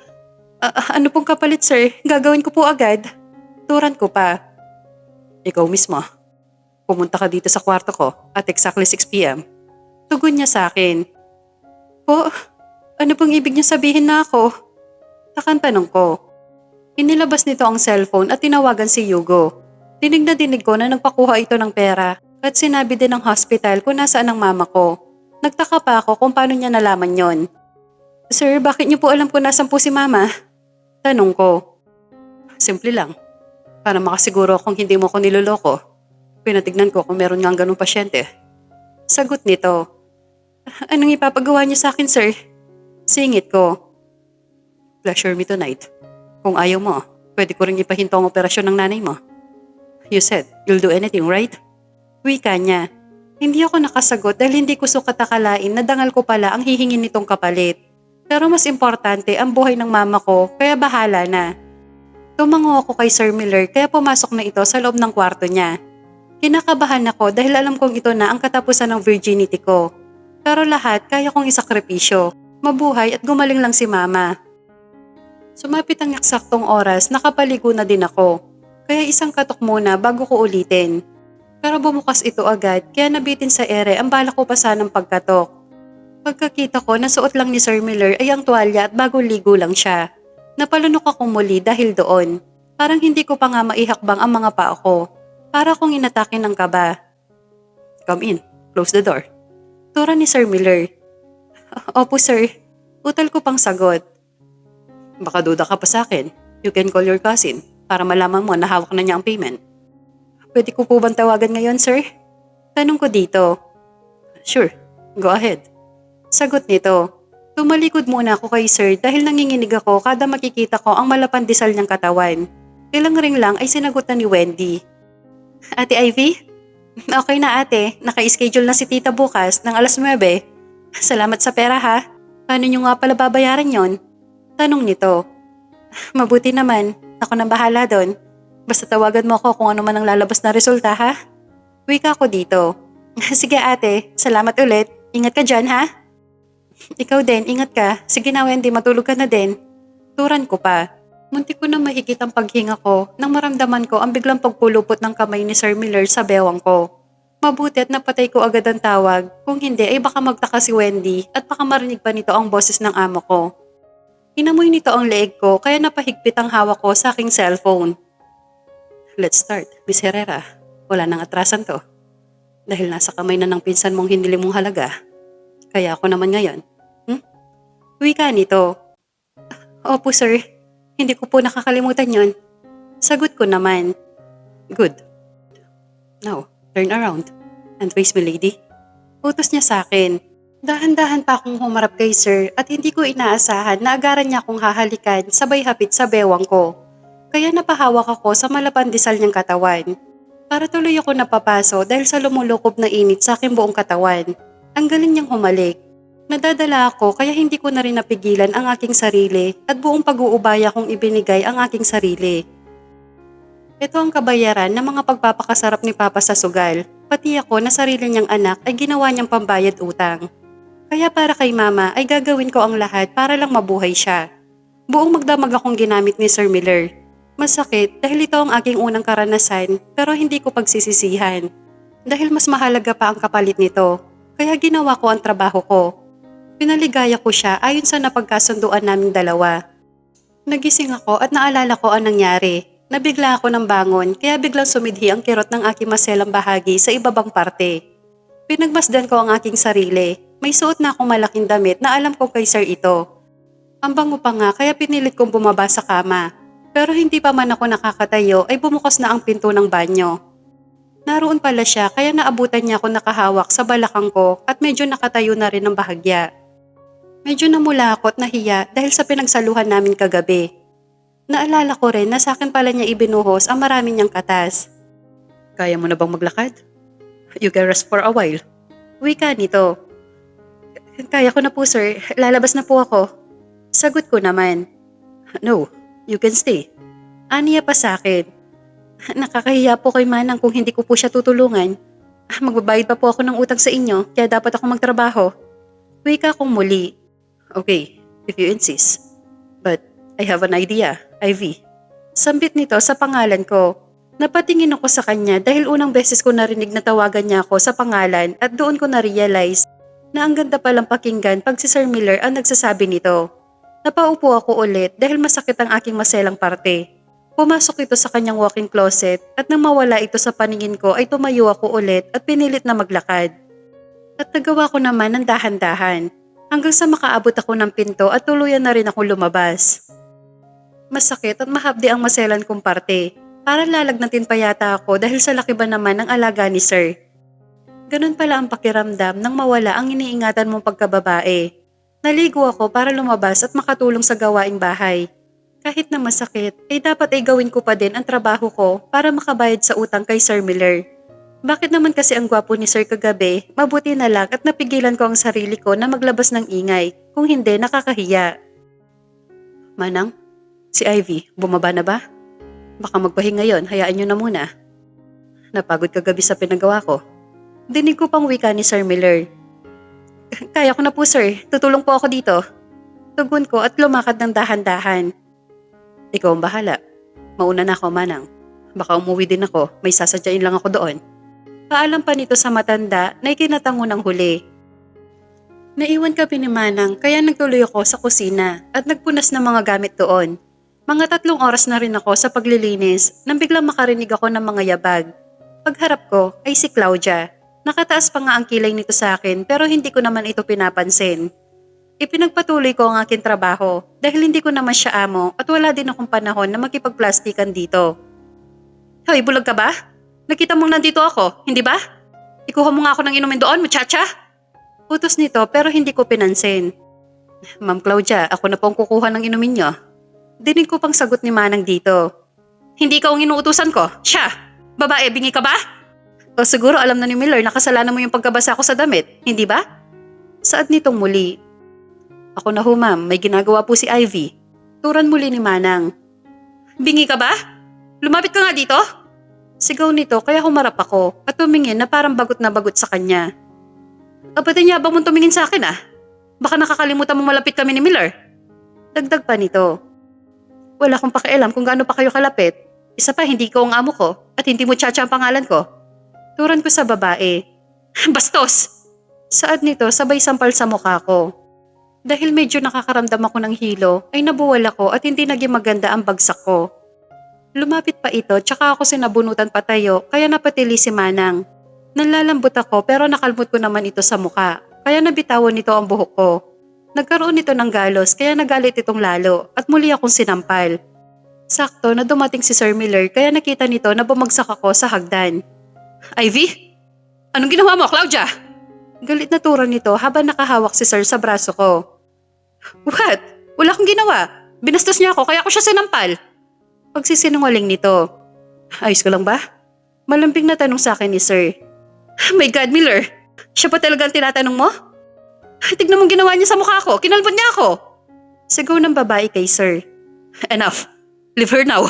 Ano pong kapalit sir? Gagawin ko po agad. Turan ko pa. Ikaw mismo. Pumunta ka dito sa kwarto ko at exactly 6 p.m. Tugon niya sa akin. Po, ano pong ibig niya sabihin na ako? Takang tanong ko. Inilabas nito ang cellphone at tinawagan si Hugo. Dinig na dinig ko na nagpakuha ito ng pera. At sinabi din ng hospital kung nasaan ang mama ko. Nagtaka pa ako kung paano niya nalaman yon. Sir, bakit niyo po alam kung nasan po si mama? Tanong ko. Simple lang. Para makasiguro akong hindi mo ko niloloko. Pinatignan ko kung meron nga ganung pasyente. Sagot nito. Anong ipapagawa niyo sa akin, sir? Singit ko. Pleasure me tonight. Kung ayaw mo, pwede ko rin ipahinto ang operasyon ng nanay mo. You said you'll do anything, right? Wika niya. Hindi ako nakasagot dahil hindi ko sukat akalain na dangal ko pala ang hihingin nitong kapalit. Pero mas importante ang buhay ng mama ko kaya bahala na. Tumango ako kay Sir Miller kaya pumasok na ito sa loob ng kwarto niya. Kinakabahan ako dahil alam kong ito na ang katapusan ng virginity ko. Pero lahat kaya kong isakripisyo, mabuhay at gumaling lang si mama. Sumapit ang eksaktong oras, nakapaligo na din ako. Kaya isang katok muna bago ko ulitin. Pero bumukas ito agad kaya nabitin sa ere ang bala ko pa sanang pagkatok. Pagkakita ko na suot lang ni Sir Miller ay ang tuwalya at bagong ligo lang siya. Napalunok ako muli dahil doon. Parang hindi ko pa nga maihakbang ang mga paa ko. Para akong inatake ng kaba. Come in, close the door. Tura ni Sir Miller. Opo sir, utal ko pang sagot. Baka duda ka pa sa akin. You can call your cousin para malaman mo na hawak na niya ang payment. Pwede ko po bang tawagan ngayon, sir? Tanong ko dito. Sure, go ahead. Sagot nito. Tumalikod muna ako kay sir dahil nanginginig ako kada makikita ko ang malapandisal niyang katawan. Ilang ring lang ay sinagutan ni Wendy. Ate Ivy? Okay na ate, naka-schedule na si tita bukas ng alas 9. Salamat sa pera ha. Paano niyo nga pala babayaran yon? Tanong nito. Mabuti naman, ako nang bahala doon. Basta tawagan mo ako kung ano man ang lalabas na resulta ha. Wika ko dito. Sige ate, salamat ulit. Ingat ka dyan ha. Ikaw din, ingat ka. Sige na Wendy, matulog ka na din. Turan ko pa. Muntik ko na mahigit ang paghinga ko nang maramdaman ko ang biglang pagpulupot ng kamay ni Sir Miller sa bewang ko. Mabuti at napatay ko agad ang tawag. Kung hindi ay baka magtaka si Wendy at baka marinig pa nito ang boses ng amo ko. Inamoy nito ang leeg ko kaya napahigpit ang hawak ko sa aking cellphone. Let's start, Miss Herrera. Wala nang atrasan to. Dahil nasa kamay na ng pinsan mong hinili mong halaga. Kaya ako naman ngayon. Wika nito. Opo sir, hindi ko po nakakalimutan yon. Sagot ko naman. Good. Now, turn around and face me lady. Utos niya sa akin. Dahan-dahan pa akong humarap kay sir at hindi ko inaasahan na agaran niya akong hahalikan sabay hapit sa bewang ko. Kaya napahawak ako sa malapandisal niyang katawan. Para tuloy ako napapaso dahil sa lumulukob na init sa aking buong katawan. Ang galing niyang humalik. Nadadala ako kaya hindi ko na rin napigilan ang aking sarili at buong pag-uubaya kong ibinigay ang aking sarili. Ito ang kabayaran ng mga pagpapakasarap ni Papa sa sugal. Pati ako na sarili niyang anak ay ginawa niyang pambayad utang. Kaya para kay Mama ay gagawin ko ang lahat para lang mabuhay siya. Buong magdamag akong ginamit ni Sir Miller. Masakit dahil ito ang aking unang karanasan pero hindi ko pagsisisihan. Dahil mas mahalaga pa ang kapalit nito. Kaya ginawa ko ang trabaho ko. Pinaligaya ko siya ayon sa napagkasunduan naming dalawa. Nagising ako at naalala ko ang nangyari. Nabigla ako ng bangon kaya biglang sumidhi ang kirot ng aking maselang bahagi sa ibabang parte. Pinagmasdan ko ang aking sarili. May suot na akong malaking damit na alam ko kay sir ito. Ang bango pa nga kaya pinilit kong bumaba sa kama. Pero hindi pa man ako nakakatayo ay bumukas na ang pinto ng banyo. Naroon pala siya kaya naabutan niya ako nakahawak sa balakang ko at medyo nakatayo na rin ng bahagya. Medyo namula ako at nahiya dahil sa pinagsaluhan namin kagabi. Naalala ko rin na sa akin pala niya ibinuhos ang marami niyang katas. Kaya mo na bang maglakad? You can rest for a while. Wika nito. Kaya ko na po sir, lalabas na po ako. Sagot ko naman. No, you can stay. Aniya pa sa akin. Nakakahiya po kay Manang kung hindi ko po siya tutulungan. Magbabayad pa po ako ng utang sa inyo kaya dapat ako magtrabaho. Wika kong muli. Okay, if you insist. But I have an idea, Ivy. Sambit nito sa pangalan ko. Napatingin ako sa kanya dahil unang beses ko narinig na tawagan niya ako sa pangalan at doon ko na-realize na ang ganda palang pakinggan pag si Sir Miller ang nagsasabi nito. Napaupo ako ulit dahil masakit ang aking maselang parte. Pumasok ito sa kanyang walk-in closet at nang mawala ito sa paningin ko ay tumayo ako ulit at pinilit na maglakad. At nagawa ko naman ng dahan-dahan hanggang sa makaabot ako ng pinto at tuluyan na rin ako lumabas. Masakit at mahapdi ang maselan kong parte. Para lalagnatin pa yata ako dahil sa laki ba naman ng alaga ni Sir. Ganun pala ang pakiramdam nang mawala ang iniingatan mong pagkababae. Naligo ako para lumabas at makatulong sa gawaing bahay. Kahit na masakit, ay dapat ay gawin ko pa din ang trabaho ko para makabayad sa utang kay Sir Miller. Bakit naman kasi ang gwapo ni Sir kagabi, mabuti na lang at napigilan ko ang sarili ko na maglabas ng ingay, kung hindi nakakahiya. Manang, si Ivy, bumaba na ba? Baka magpahinga yon, hayaan nyo na muna. Napagod kagabi sa pinagawa ko. Dinig ko pang wika ni Sir Miller. Kaya ko na po sir, tutulong po ako dito. Tugon ko at lumakad ng dahan-dahan. Ikaw ang bahala. Mauna na ako, Manang. Baka umuwi din ako, may sasadyain lang ako doon. Paalam pa nito sa matanda na ikinatango ng huli. Naiwan kami ni Manang kaya nagtuloy ako sa kusina at nagpunas ng mga gamit doon. Mga 3 oras na rin ako sa paglilinis nang biglang makarinig ako ng mga yabag. Pagharap ko ay si Claudia. Nakataas pa nga ang kilay nito sa akin pero hindi ko naman ito pinapansin. Ipinagpatuloy ko ang aking trabaho dahil hindi ko naman siya amo at wala din akong panahon na makipagplastikan dito. Hoy, bulag ka ba? Nakita mong nandito ako, hindi ba? Ikuha mo nga ako ng inumin doon, muchacha! Utos nito pero hindi ko pinansin. Ma'am Claudia, ako na po ang kukuha ng inumin niyo. Dinig ko pang sagot ni Manang dito. Hindi ka ang inuutusan ko, siya! Babae, bingi ka ba? O siguro alam na ni Miller na kasalanan mo yung pagkabasa ko sa damit, hindi ba? Saad nitong muli. Ako na ho ma'am, may ginagawa po si Ivy. Turan muli ni Manang. Bingi ka ba? Lumapit ka nga dito? Sigaw nito kaya humarap ako at tumingin na parang bagot na bagot sa kanya. Kapatid niya ba mong tumingin sa akin ah? Baka nakakalimutan mong malapit kami ni Miller. Dagdag pa nito. Wala akong pakialam kung gaano pa kayo kalapit. Isa pa hindi ko ang amo ko at hindi mo Chacha ang pangalan ko. Turan ko sa babae. Bastos! Saad nito sabay sampal sa mukha ko. Dahil medyo nakakaramdam ako ng hilo, ay nabuwal ako at hindi naging maganda ang bagsak ko. Lumapit pa ito tsaka ako sinabunutan patayo kaya napatili si Manang. Nanlalambot ako pero nakalmot ko naman ito sa muka kaya nabitawan nito ang buhok ko. Nagkaroon ito ng galos kaya nagalit itong lalo at muli akong sinampal. Sakto na dumating si Sir Miller kaya nakita nito na bumagsak ako sa hagdan. Ivy? Anong ginawa mo, Claudia? Galit na tura nito habang nakahawak si Sir sa braso ko. What? Wala akong ginawa. Binastos niya ako kaya ako siya sinampal. Pagsisinungaling nito. Ayos ka lang ba? Malambing na tanong sa akin ni Sir. My God, Miller. Siya pa talagang tinatanong mo? Tignan mong ginawa niya sa mukha ko. Kinalbot niya ako. Sigaw ng babae kay Sir. Enough. Leave her now.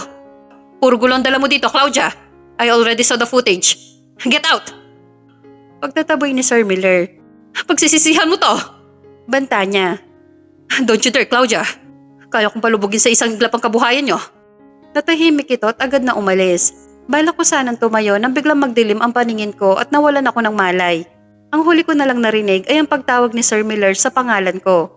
Puro gulo ang dala mo dito, Claudia. I already saw the footage. Get out! Pagtataboy ni Sir Miller. Pagsisisihan mo to. Banta niya. Don't you dare, Claudia. Kaya kong palubugin sa isang iglap ang kabuhayan niyo. Natahimik ito at agad na umalis. Balak ko sanang tumayo nang biglang magdilim ang paningin ko at nawalan ako ng malay. Ang huli ko na lang narinig ay ang pagtawag ni Sir Miller sa pangalan ko.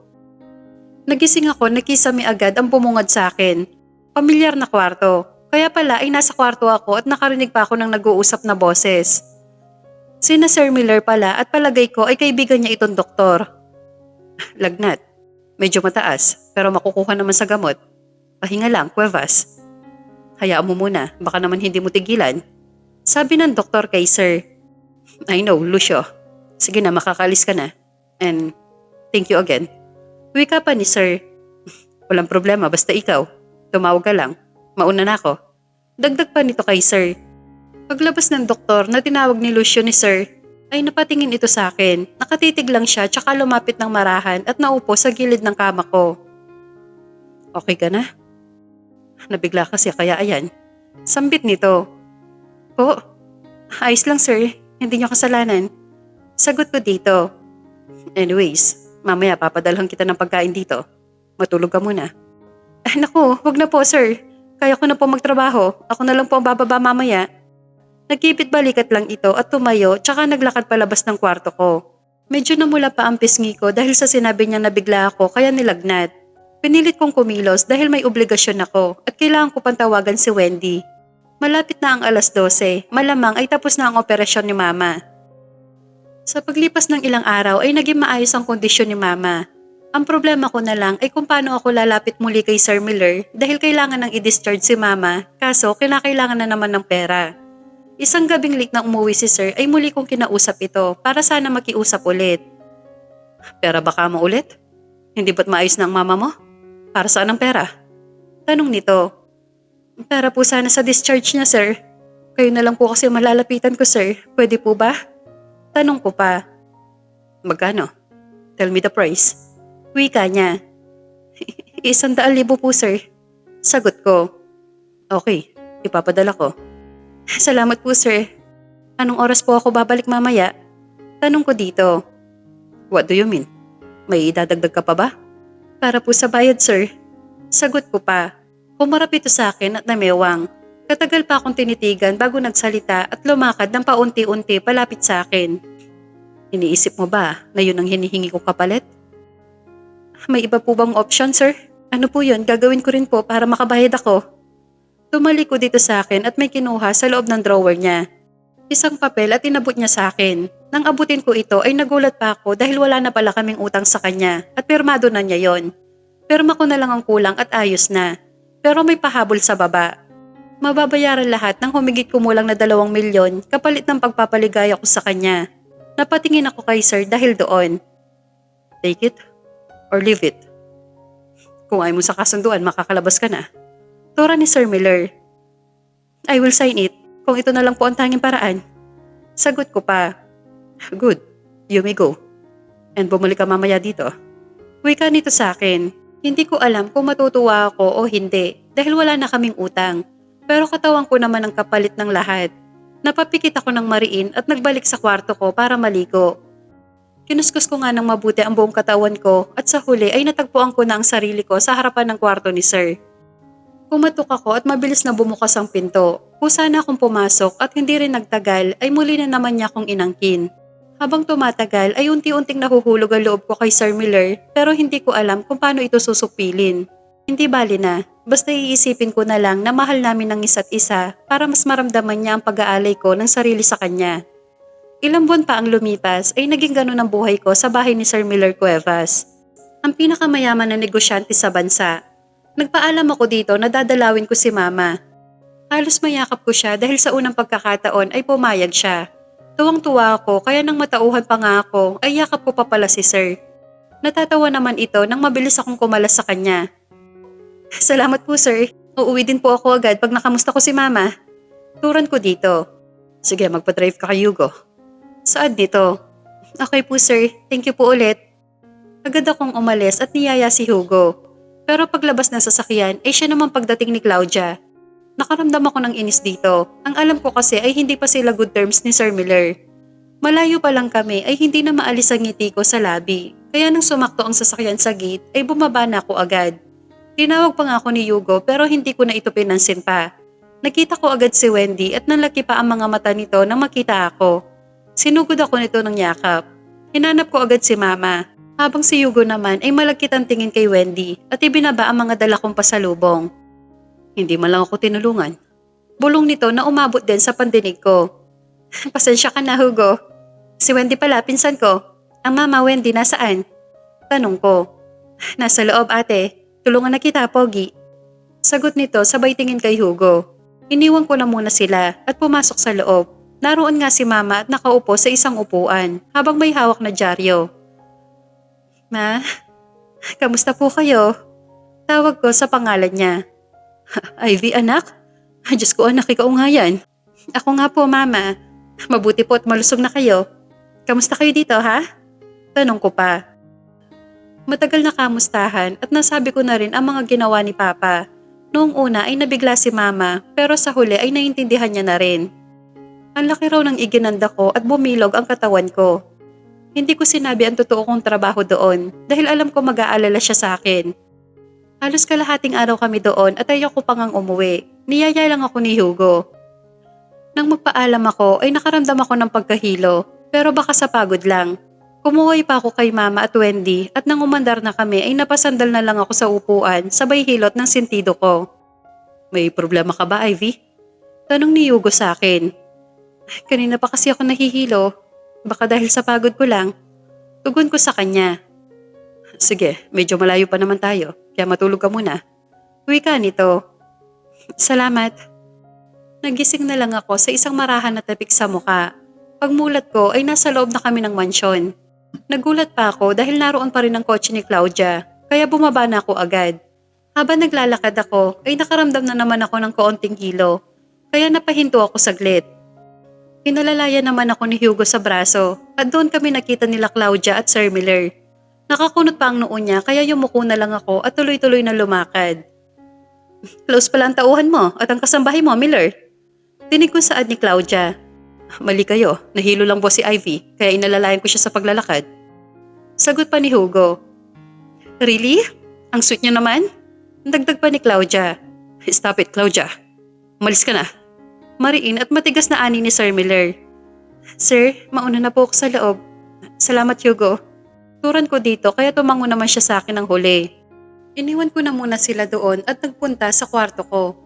Nagising ako na kisame agad ang bumungad sa akin. Pamilyar na kwarto. Kaya pala ay nasa kwarto ako at nakarinig pa ako ng nag-uusap na boses. Sina Sir Miller pala at palagay ko ay kaibigan niya itong doktor. Lagnat. Medyo mataas pero makukuha naman sa gamot. Pahinga lang, Cuevas. Hayaan mo muna, baka naman hindi mo tigilan. Sabi ng doktor kay Sir. I know, Lucio. Sige na, makakalis ka na. And thank you again. Wika pa ni Sir. Walang problema, basta ikaw. Tumawag ka lang. Mauna na ako. Dagdag pa nito kay Sir. Paglabas ng doktor na tinawag ni Lucio ni Sir, ay napatingin ito sa akin. Nakatitig lang siya tsaka lumapit ng marahan at naupo sa gilid ng kama ko. Okay ka na? Nabigla kasi kaya ayan. Sambit nito. Po, ayos lang sir. Hindi niyo kasalanan. Sagot ko dito. Anyways, mamaya papadalhan kita ng pagkain dito. Matulog ka muna. Naku, wag na po sir. Kaya ko na po magtrabaho. Ako na lang po ang bababa mamaya. Nagkipit balikat lang ito at tumayo tsaka naglakad palabas ng kwarto ko. Medyo namula pa ang pisngi ko dahil sa sinabi niya na bigla ako kaya nilagnat. Pinilit kong kumilos dahil may obligasyon ako at kailangan ko pang tawagan si Wendy. Malapit na ang 12:00, malamang ay tapos na ang operasyon ni Mama. Sa paglipas ng ilang araw ay naging maayos ang kondisyon ni Mama. Ang problema ko na lang ay kung paano ako lalapit muli kay Sir Miller dahil kailangan nang i-discharge si Mama kaso kinakailangan na naman ng pera. Isang gabing late na umuwi si Sir ay muli kong kinausap ito para sana makiusap ulit. Pera baka mo ulit? Hindi ba't maayos na ang mama mo? Para saan ang pera? Tanong nito. Pera po sana sa discharge niya, sir. Kayo na lang po kasi malalapitan ko, sir. Pwede po ba? Tanong ko pa. Magkano? Tell me the price. Wika niya. 100,000 po, sir. Sagot ko. Okay, ipapadala ko. Salamat po, sir. Anong oras po ako babalik mamaya? Tanong ko dito. What do you mean? May idadagdag ka pa ba? Para po sa bayad, sir. Sagot ko pa. Humarap ito sa akin at namewang. Katagal pa akong tinitigan bago nagsalita at lumakad ng paunti-unti palapit sa akin. Iniisip mo ba na yun ang hinihingi ko kapalit? May iba po bang option, sir? Ano po yun? Gagawin ko rin po para makabayad ako. Tumalik ko dito sa akin at may kinuha sa loob ng drawer niya. Isang papel at inabot niya sa akin. Nang abutin ko ito ay nagulat pa ako dahil wala na pala kaming utang sa kanya at pirmado na niya yon. Pirma ko na lang ang kulang at ayos na. Pero may pahabol sa baba. Mababayaran lahat ng humigit kumulang na 2 milyon kapalit ng pagpapaligaya ko sa kanya. Napatingin ako kay Sir dahil doon. Take it or leave it. Kung ayaw mo sa kasunduan, makakalabas ka na. Tura ni Sir Miller. I will sign it kung ito na lang po ang tanging paraan. Sagot ko pa. Good, you may go. And bumalik ka mamaya dito. Wika nito sa akin. Hindi ko alam kung matutuwa ako o hindi dahil wala na kaming utang. Pero katawan ko naman ang kapalit ng lahat. Napapikit ako ng mariin at nagbalik sa kwarto ko para maligo. Kinuskus ko nga ng mabuti ang buong katawan ko at sa huli ay natagpuan ko na ang sarili ko sa harapan ng kwarto ni Sir. Pumatok ako at mabilis na bumukas ang pinto. Kusa na akong pumasok at hindi rin nagtagal ay muli na naman niya akong inangkin. Habang tumatagal ay unti-unting nahuhulog ang loob ko kay Sir Miller pero hindi ko alam kung paano ito susupilin. Hindi bali na, basta iisipin ko na lang na mahal namin ng isa't isa para mas maramdaman niya ang pag-aalay ko ng sarili sa kanya. Ilang buwan pa ang lumipas ay naging ganun ang buhay ko sa bahay ni Sir Miller Cuevas, ang pinakamayaman na negosyante sa bansa. Nagpaalam ako dito na dadalawin ko si Mama. Halos mayakap ko siya dahil sa unang pagkakataon ay pumayag siya. Tuwang-tuwa ako kaya nang matauhan pa nga ako ay yakap ko pa pala si Sir. Natatawa naman ito nang mabilis akong kumalas sa kanya. Salamat po Sir, uuwi din po ako agad pag nakamusta ko si Mama. Turan ko dito. Sige, magpa-drive ka kay Hugo. Saan dito? Okay po Sir, thank you po ulit. Agad akong umalis at niyaya si Hugo. Pero paglabas ng sasakyan ay siya naman pagdating ni Claudia. Nakaramdam ako ng inis dito. Ang alam ko kasi ay hindi pa sila good terms ni Sir Miller. Malayo pa lang kami ay hindi na maalis ang ngiti ko sa labi. Kaya nang sumakto ang sasakyan sa gate ay bumaba na ako agad. Tinawag pa nga ako ni Hugo pero hindi ko na ito pinansin pa. Nakita ko agad si Wendy at nalaki pa ang mga mata nito nang makita ako. Sinugod ako nito ng yakap. Hinanap ko agad si Mama. Habang si Hugo naman ay malagkit ang tingin kay Wendy at ibinaba ang mga dala kong pasalubong. Hindi man lang ako tinulungan. Bulong nito na umabot din sa pandinig ko. Pasensya ka na Hugo. Si Wendy pala, pinsan ko. Ang Mama Wendy nasaan? Tanong ko. Nasa loob ate. Tulungan na kita, Pogi. Sagot nito sabay tingin kay Hugo. Iniwan ko na muna sila at pumasok sa loob. Naroon nga si Mama at nakaupo sa isang upuan habang may hawak na dyaryo. Ma, kamusta po kayo? Tawag ko sa pangalan niya. Ivy anak? Diyos ko anak, ikaw nga yan. Ako nga po Mama. Mabuti po at malusog na kayo. Kamusta kayo dito ha? Tanong ko pa. Matagal na kamustahan at nasabi ko na rin ang mga ginawa ni Papa. Noong una ay nabigla si Mama pero sa huli ay naintindihan niya na rin. Ang laki raw ng iginanda ko at bumilog ang katawan ko. Hindi ko sinabi ang totoo kong trabaho doon dahil alam ko mag-aalala siya sa akin. Halos kalahating araw kami doon at ayaw ko pang umuwi. Niyaya lang ako ni Hugo. Nang magpaalam ako ay nakaramdam ako ng pagkahilo pero baka sa pagod lang. Kumuhay pa ako kay Mama at Wendy at nang umandar na kami ay napasandal na lang ako sa upuan sabay hilot ng sentido ko. May problema ka ba Ivy? Tanong ni Hugo sa akin. Kanina pa kasi ako nahihilo. Baka dahil sa pagod ko lang. Tugon ko sa kanya. Sige, medyo malayo pa naman tayo. Kaya matulog ka muna. Uwi ka nito. Salamat. Nagising na lang ako sa isang marahan na tapik sa muka. Pagmulat ko ay nasa loob na kami ng mansyon. Nagulat pa ako dahil naroon pa rin ang kotse ni Claudia. Kaya bumaba na ako agad. Habang naglalakad ako ay nakaramdam na naman ako ng kaunting hilo. Kaya napahinto ako saglit. Pinalalayan naman ako ni Hugo sa braso at doon kami nakita nila Claudia at Sir Miller. Nakakunot pa ang noo niya kaya yumuko na lang ako at tuloy-tuloy na lumakad. Close pala ang tauhan mo at ang kasambahay mo, Miller. Dinig ko saad ni Claudia. Mali kayo, nahilo lang po si Ivy kaya inalalayan ko siya sa paglalakad. Sagot pa ni Hugo. Really? Ang sweet niyo naman? Dagdag pa ni Claudia. Stop it, Claudia. Umalis ka na. Mariin at matigas na ani ni Sir Miller. Sir, mauna na po ako sa loob. Salamat Hugo. Turan ko dito kaya tumango naman siya sa akin ng huli. Iniwan ko na muna sila doon at nagpunta sa kwarto ko.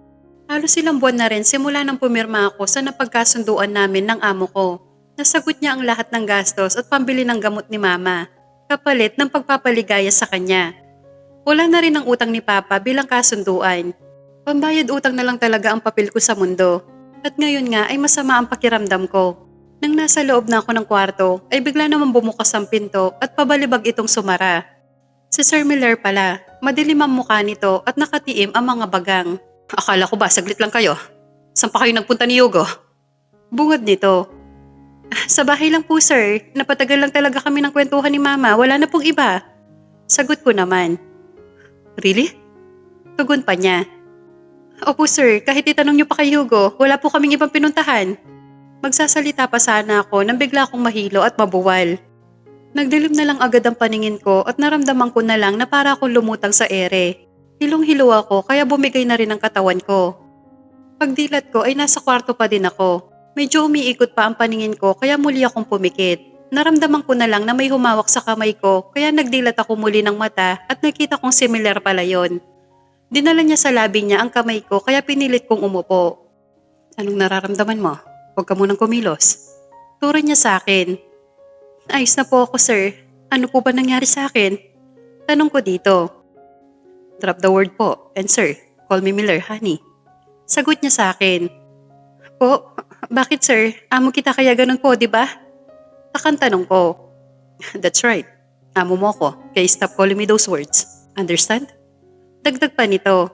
Halos ilang buwan na rin simula nang pumirma ako sa napagkasunduan namin ng amo ko. Nasagot niya ang lahat ng gastos at pambili ng gamot ni Mama, kapalit ng pagpapaligaya sa kanya. Wala na rin ang utang ni Papa bilang kasunduan. Pambayad utang na lang talaga ang papel ko sa mundo. At ngayon nga ay masama ang pakiramdam ko. Nang nasa loob na ako ng kwarto ay bigla naman bumukas ang pinto at pabalibag itong sumara. Si Sir Miller pala, madilim ang mukha nito at nakatiim ang mga bagang. Akala ko ba saglit lang kayo? Saan pa kayo nagpunta ni Hugo? Bungad nito. Sa bahay lang po sir, napatagal lang talaga kami ng kwentuhan ni Mama, wala na pong iba. Sagot ko naman. Really? Tugon pa niya. Opo sir, kahit itanong niyo pa kay Hugo, wala po kaming ibang pinuntahan. Magsasalita pa sana ako nang bigla akong mahilo at mabuwal. Nagdilim na lang agad ang paningin ko at naramdaman ko na lang na para akong lumutang sa ere. Hilong-hilo ako kaya bumigay na rin ang katawan ko. Pagdilat ko ay nasa kwarto pa din ako. Medyo umiikot pa ang paningin ko kaya muli akong pumikit. naramdaman ko na lang na may humawak sa kamay ko kaya nagdilat ako muli ng mata at nakita kong similar pala yon. Dinala niya sa labi niya ang kamay ko kaya pinilit kong umupo. Anong nararamdaman mo? Huwag ka munang kumilos. Turo niya sa akin. Ayos na po ako, sir. Ano po ba nangyari sa akin? Tanong ko dito. Drop the word po. And sir, call me Miller, honey. Sagot niya sa akin. Po, bakit sir? Amo kita kaya ganun po, di ba? Takang tanong ko. That's right. Amo mo ko, kaya stop calling me those words. Understand? Dagdag pa nito.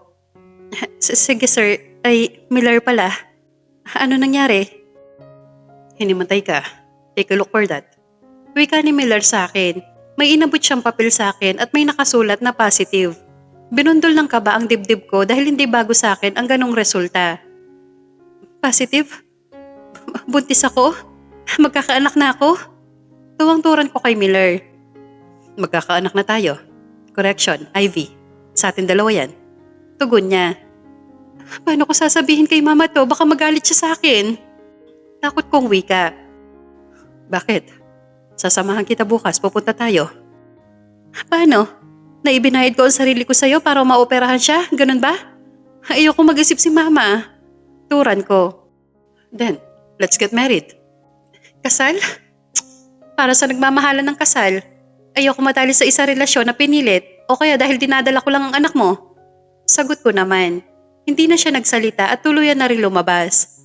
Sige sir, ay Miller pala. Ano nangyari? Hinimatay ka. Take a look for that. Wika ni Miller sa akin. May inabot siyang papel sa akin at may nakasulat na positive. Binundol ng kaba ang dibdib ko dahil hindi bago sa akin ang ganong resulta. Positive? Buntis ako? Magkakaanak na ako? Tuwang-turan ko kay Miller. Magkakaanak na tayo. Correction, Ivy. Sa atin dalawa yan. Tugon niya. Paano ko sasabihin kay mama to? Baka magalit siya sa akin. Takot kong wika. Bakit? Sasamahan kita bukas, pupunta tayo. Paano? Naibinayad ko ang sarili ko sa'yo para maoperahan siya? Ganun ba? Ayoko mag-isip si mama. Turan ko. Then, let's get married. Kasal? Para sa nagmamahalan ng kasal. Ayoko matali sa isang relasyon na pinilit o kaya dahil dinadala ko lang ang anak mo. Sagot ko naman. Hindi na siya nagsalita at tuluyan na rin lumabas.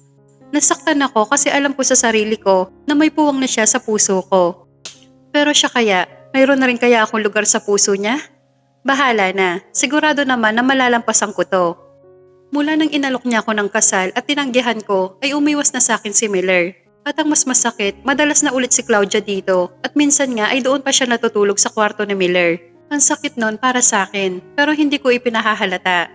Nasaktan ako kasi alam ko sa sarili ko na may puwang na siya sa puso ko. Pero siya kaya, mayroon na rin kaya akong lugar sa puso niya? Bahala na, sigurado naman na malalampasan ko to. Mula nang inalok niya ako ng kasal at tinanggihan ko ay umiwas na sa akin si Miller. At ang mas masakit, madalas na ulit si Claudia dito at minsan nga ay doon pa siya natutulog sa kwarto ni Miller. Ang sakit nun para sa akin pero hindi ko ipinahahalata.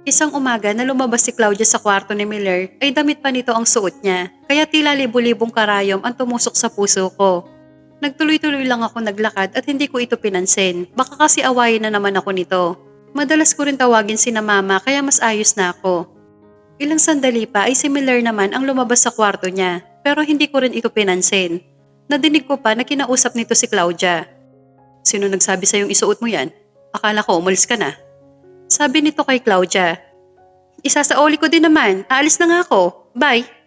Isang umaga na lumabas si Claudia sa kwarto ni Miller ay damit pa nito ang suot niya kaya tila libu-libong karayom ang tumusok sa puso ko. Nagtuloy-tuloy lang ako naglakad at hindi ko ito pinansin. Baka kasi awayin na naman ako nito. Madalas ko rin tawagin sina mama kaya mas ayos na ako. Ilang sandali pa ay si Miller naman ang lumabas sa kwarto niya pero hindi ko rin ito pinansin. Nadinig ko pa na kinausap nito si Claudia. Sino nagsabi sa'yong isuot mo yan? Akala ko umalis ka na. Sabi nito kay Claudia. Isasaoli ko din naman. Aalis na nga ako. Bye.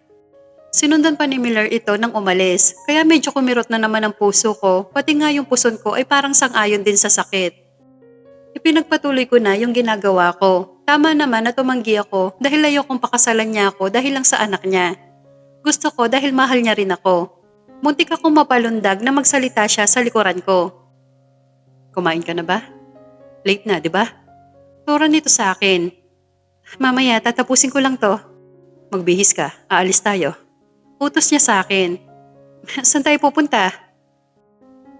Sinundan pa ni Miller ito nang umalis, kaya medyo kumirot na naman ang puso ko, pati nga yung puson ko ay parang sang-ayon din sa sakit. Ipinagpatuloy ko na yung ginagawa ko. Tama naman na tumanggi ako dahil ayokong pakasalan niya ako dahil lang sa anak niya. Gusto ko dahil mahal niya rin ako. Muntik akong mapalundag na magsalita siya sa likuran ko. Kumain ka na ba? Late na, di ba? Turan nito sa akin. Mamaya, tatapusin ko lang to. Magbihis ka, aalis tayo. Utos niya sa akin. Saan tayo pupunta?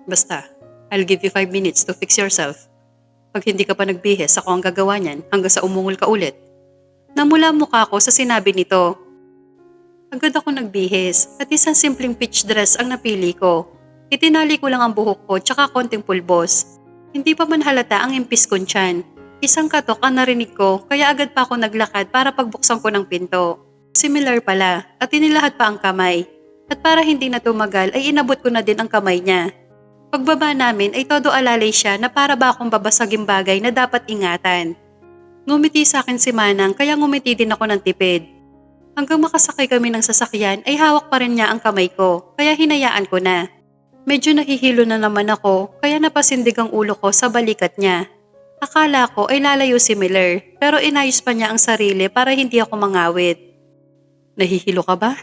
Basta, I'll give you 5 minutes to fix yourself. Pag hindi ka pa nagbihis, ako ang gagawa niyan hanggang sa umungol ka ulit. Namula mukha ko sa sinabi nito. Agad ako nagbihis at isang simpleng peach dress ang napili ko. Itinali ko lang ang buhok ko tsaka konting pulbos. Hindi pa man halata ang impis kong tiyan. Isang katok ang narinig ko kaya agad pa ako naglakad para pagbuksan ko ng pinto. Similar pala at inilahat pa ang kamay. At para hindi na tumagal ay inabot ko na din ang kamay niya. Pagbaba namin ay todo alalay siya na para ba akong babasaging bagay na dapat ingatan. Ngumiti sa akin si Manang kaya ngumiti din ako ng tipid. Hanggang makasakay kami ng sasakyan ay hawak pa rin niya ang kamay ko kaya hinayaan ko na. Medyo nahihilo na naman ako kaya napasindig ang ulo ko sa balikat niya. Akala ko ay lalayo si Miller pero inayos pa niya ang sarili para hindi ako mangawit. Nahihilo ka ba?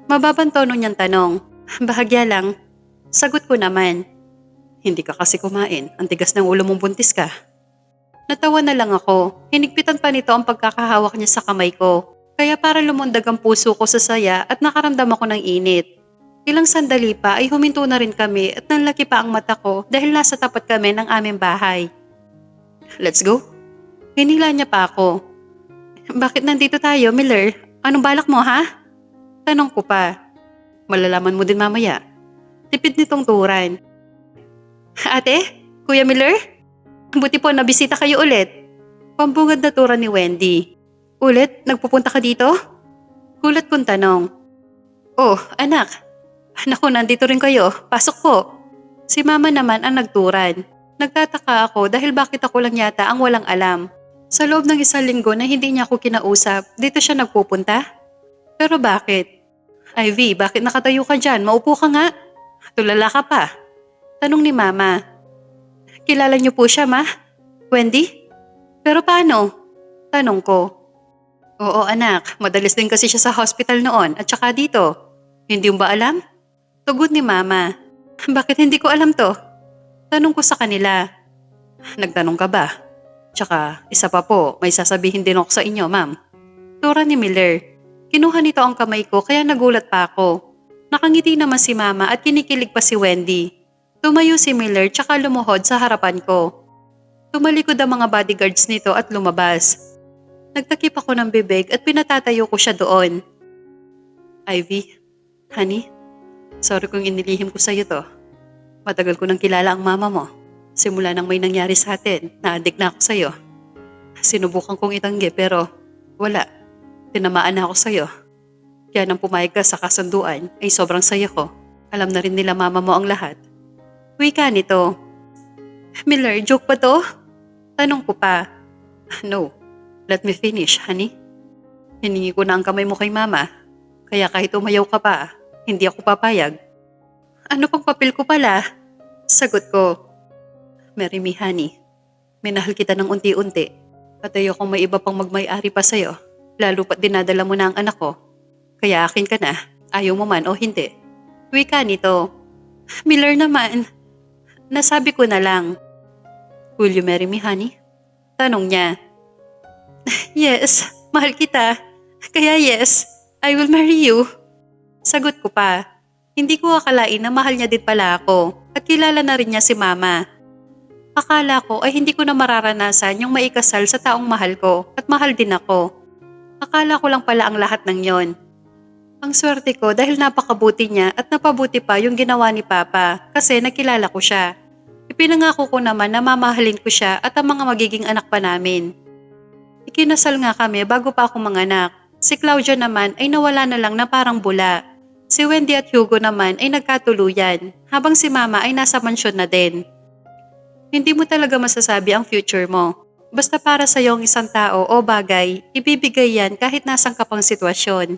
Mababang tono niyang tanong. Bahagya lang. Sagot ko naman. Hindi ka kasi kumain. Ang tigas ng ulo mong buntis ka. Natawa na lang ako. Hinigpitan pa nito ang pagkakahawak niya sa kamay ko. Kaya para lumundag ang puso ko sa saya at nakaramdam ako ng init. Ilang sandali pa ay huminto na rin kami at nanlaki pa ang mata ko dahil nasa tapat kami ng aming bahay. Let's go? Hinila niya pa ako. Bakit nandito tayo, Miller? Anong balak mo, ha? Tanong ko pa. Malalaman mo din mamaya. Tipid nitong turan. Ate? Kuya Miller? Buti po nabisita kayo ulit. Pambungad na turan ni Wendy. Ulit? Nagpupunta ka dito? Gulat kong tanong. Oh, anak. Naku, nandito rin kayo. Pasok po. Si mama naman ang nagturan. Nagtataka ako dahil bakit ako lang yata ang walang alam. Sa loob ng 1 linggo na hindi niya ako kinausap, dito siya nagpupunta? Pero bakit? Ivy, bakit nakatayo ka dyan? Maupo ka nga. Tulala ka pa. Tanong ni mama. Kilala niyo po siya, ma? Wendy? Pero paano? Tanong ko. Oo anak, madalas din kasi siya sa hospital noon at saka dito. Hindi mo ba alam? Tugon ni mama. Bakit hindi ko alam to? Tanong ko sa kanila. Nagtanong ka ba? Tsaka isa pa po, may sasabihin din ako sa inyo, ma'am. Tura ni Miller. Kinuha nito ang kamay ko kaya nagulat pa ako. Nakangiti naman si mama at kinikilig pa si Wendy. Tumayo si Miller tsaka lumuhod sa harapan ko. Tumalikod ang mga bodyguards nito at lumabas. Nagtakip ako ng bibig at pinatatayo ko siya doon. Ivy, honey, sorry kung inilihim ko sa'yo to. Matagal ko nang kilala ang mama mo. Simula nang may nangyari sa atin, na-addict na ako sa'yo. Sinubukan kong itanggi pero wala. Tinamaan na ako sa'yo. Kaya nang pumayag ka sa kasunduan ay sobrang saya ko. Alam na rin nila mama mo ang lahat. Wika nito. Miller, joke ba to? Tanong ko pa. No, let me finish, honey. Hiningi ko na ang kamay mo kay mama. Kaya kahit umayaw ka pa, hindi ako papayag. Ano pang papel ko pala? Sagot ko. Marry me, honey. Minahal kita ng unti-unti. At ayokong may iba pang magmay-ari pa sa'yo. Lalo pat dinadala mo na ang anak ko. Kaya akin ka na, ayaw mo man o hindi. Wika nito. Miller naman. Nasabi ko na lang. Will you marry me, honey? Tanong niya. Yes, mahal kita. Kaya yes, I will marry you. Sagot ko pa. Hindi ko akalain na mahal niya din pala ako at kilala na rin niya si mama. Akala ko ay hindi ko na mararanasan yung maikasal sa taong mahal ko at mahal din ako. Akala ko lang pala ang lahat ng yon. Ang swerte ko dahil napakabuti niya at napabuti pa yung ginawa ni Papa kasi nakilala ko siya. Ipinangako ko naman na mamahalin ko siya at ang mga magiging anak pa namin. Ikinasal nga kami bago pa ako manganak. Si Claudia naman ay nawala na lang na parang bula. Si Wendy at Hugo naman ay nagkatuluyan habang si Mama ay nasa mansyon na din. Hindi mo talaga masasabi ang future mo. Basta para sa iyong isang tao o bagay, ibibigay yan kahit nasang ka pang sitwasyon.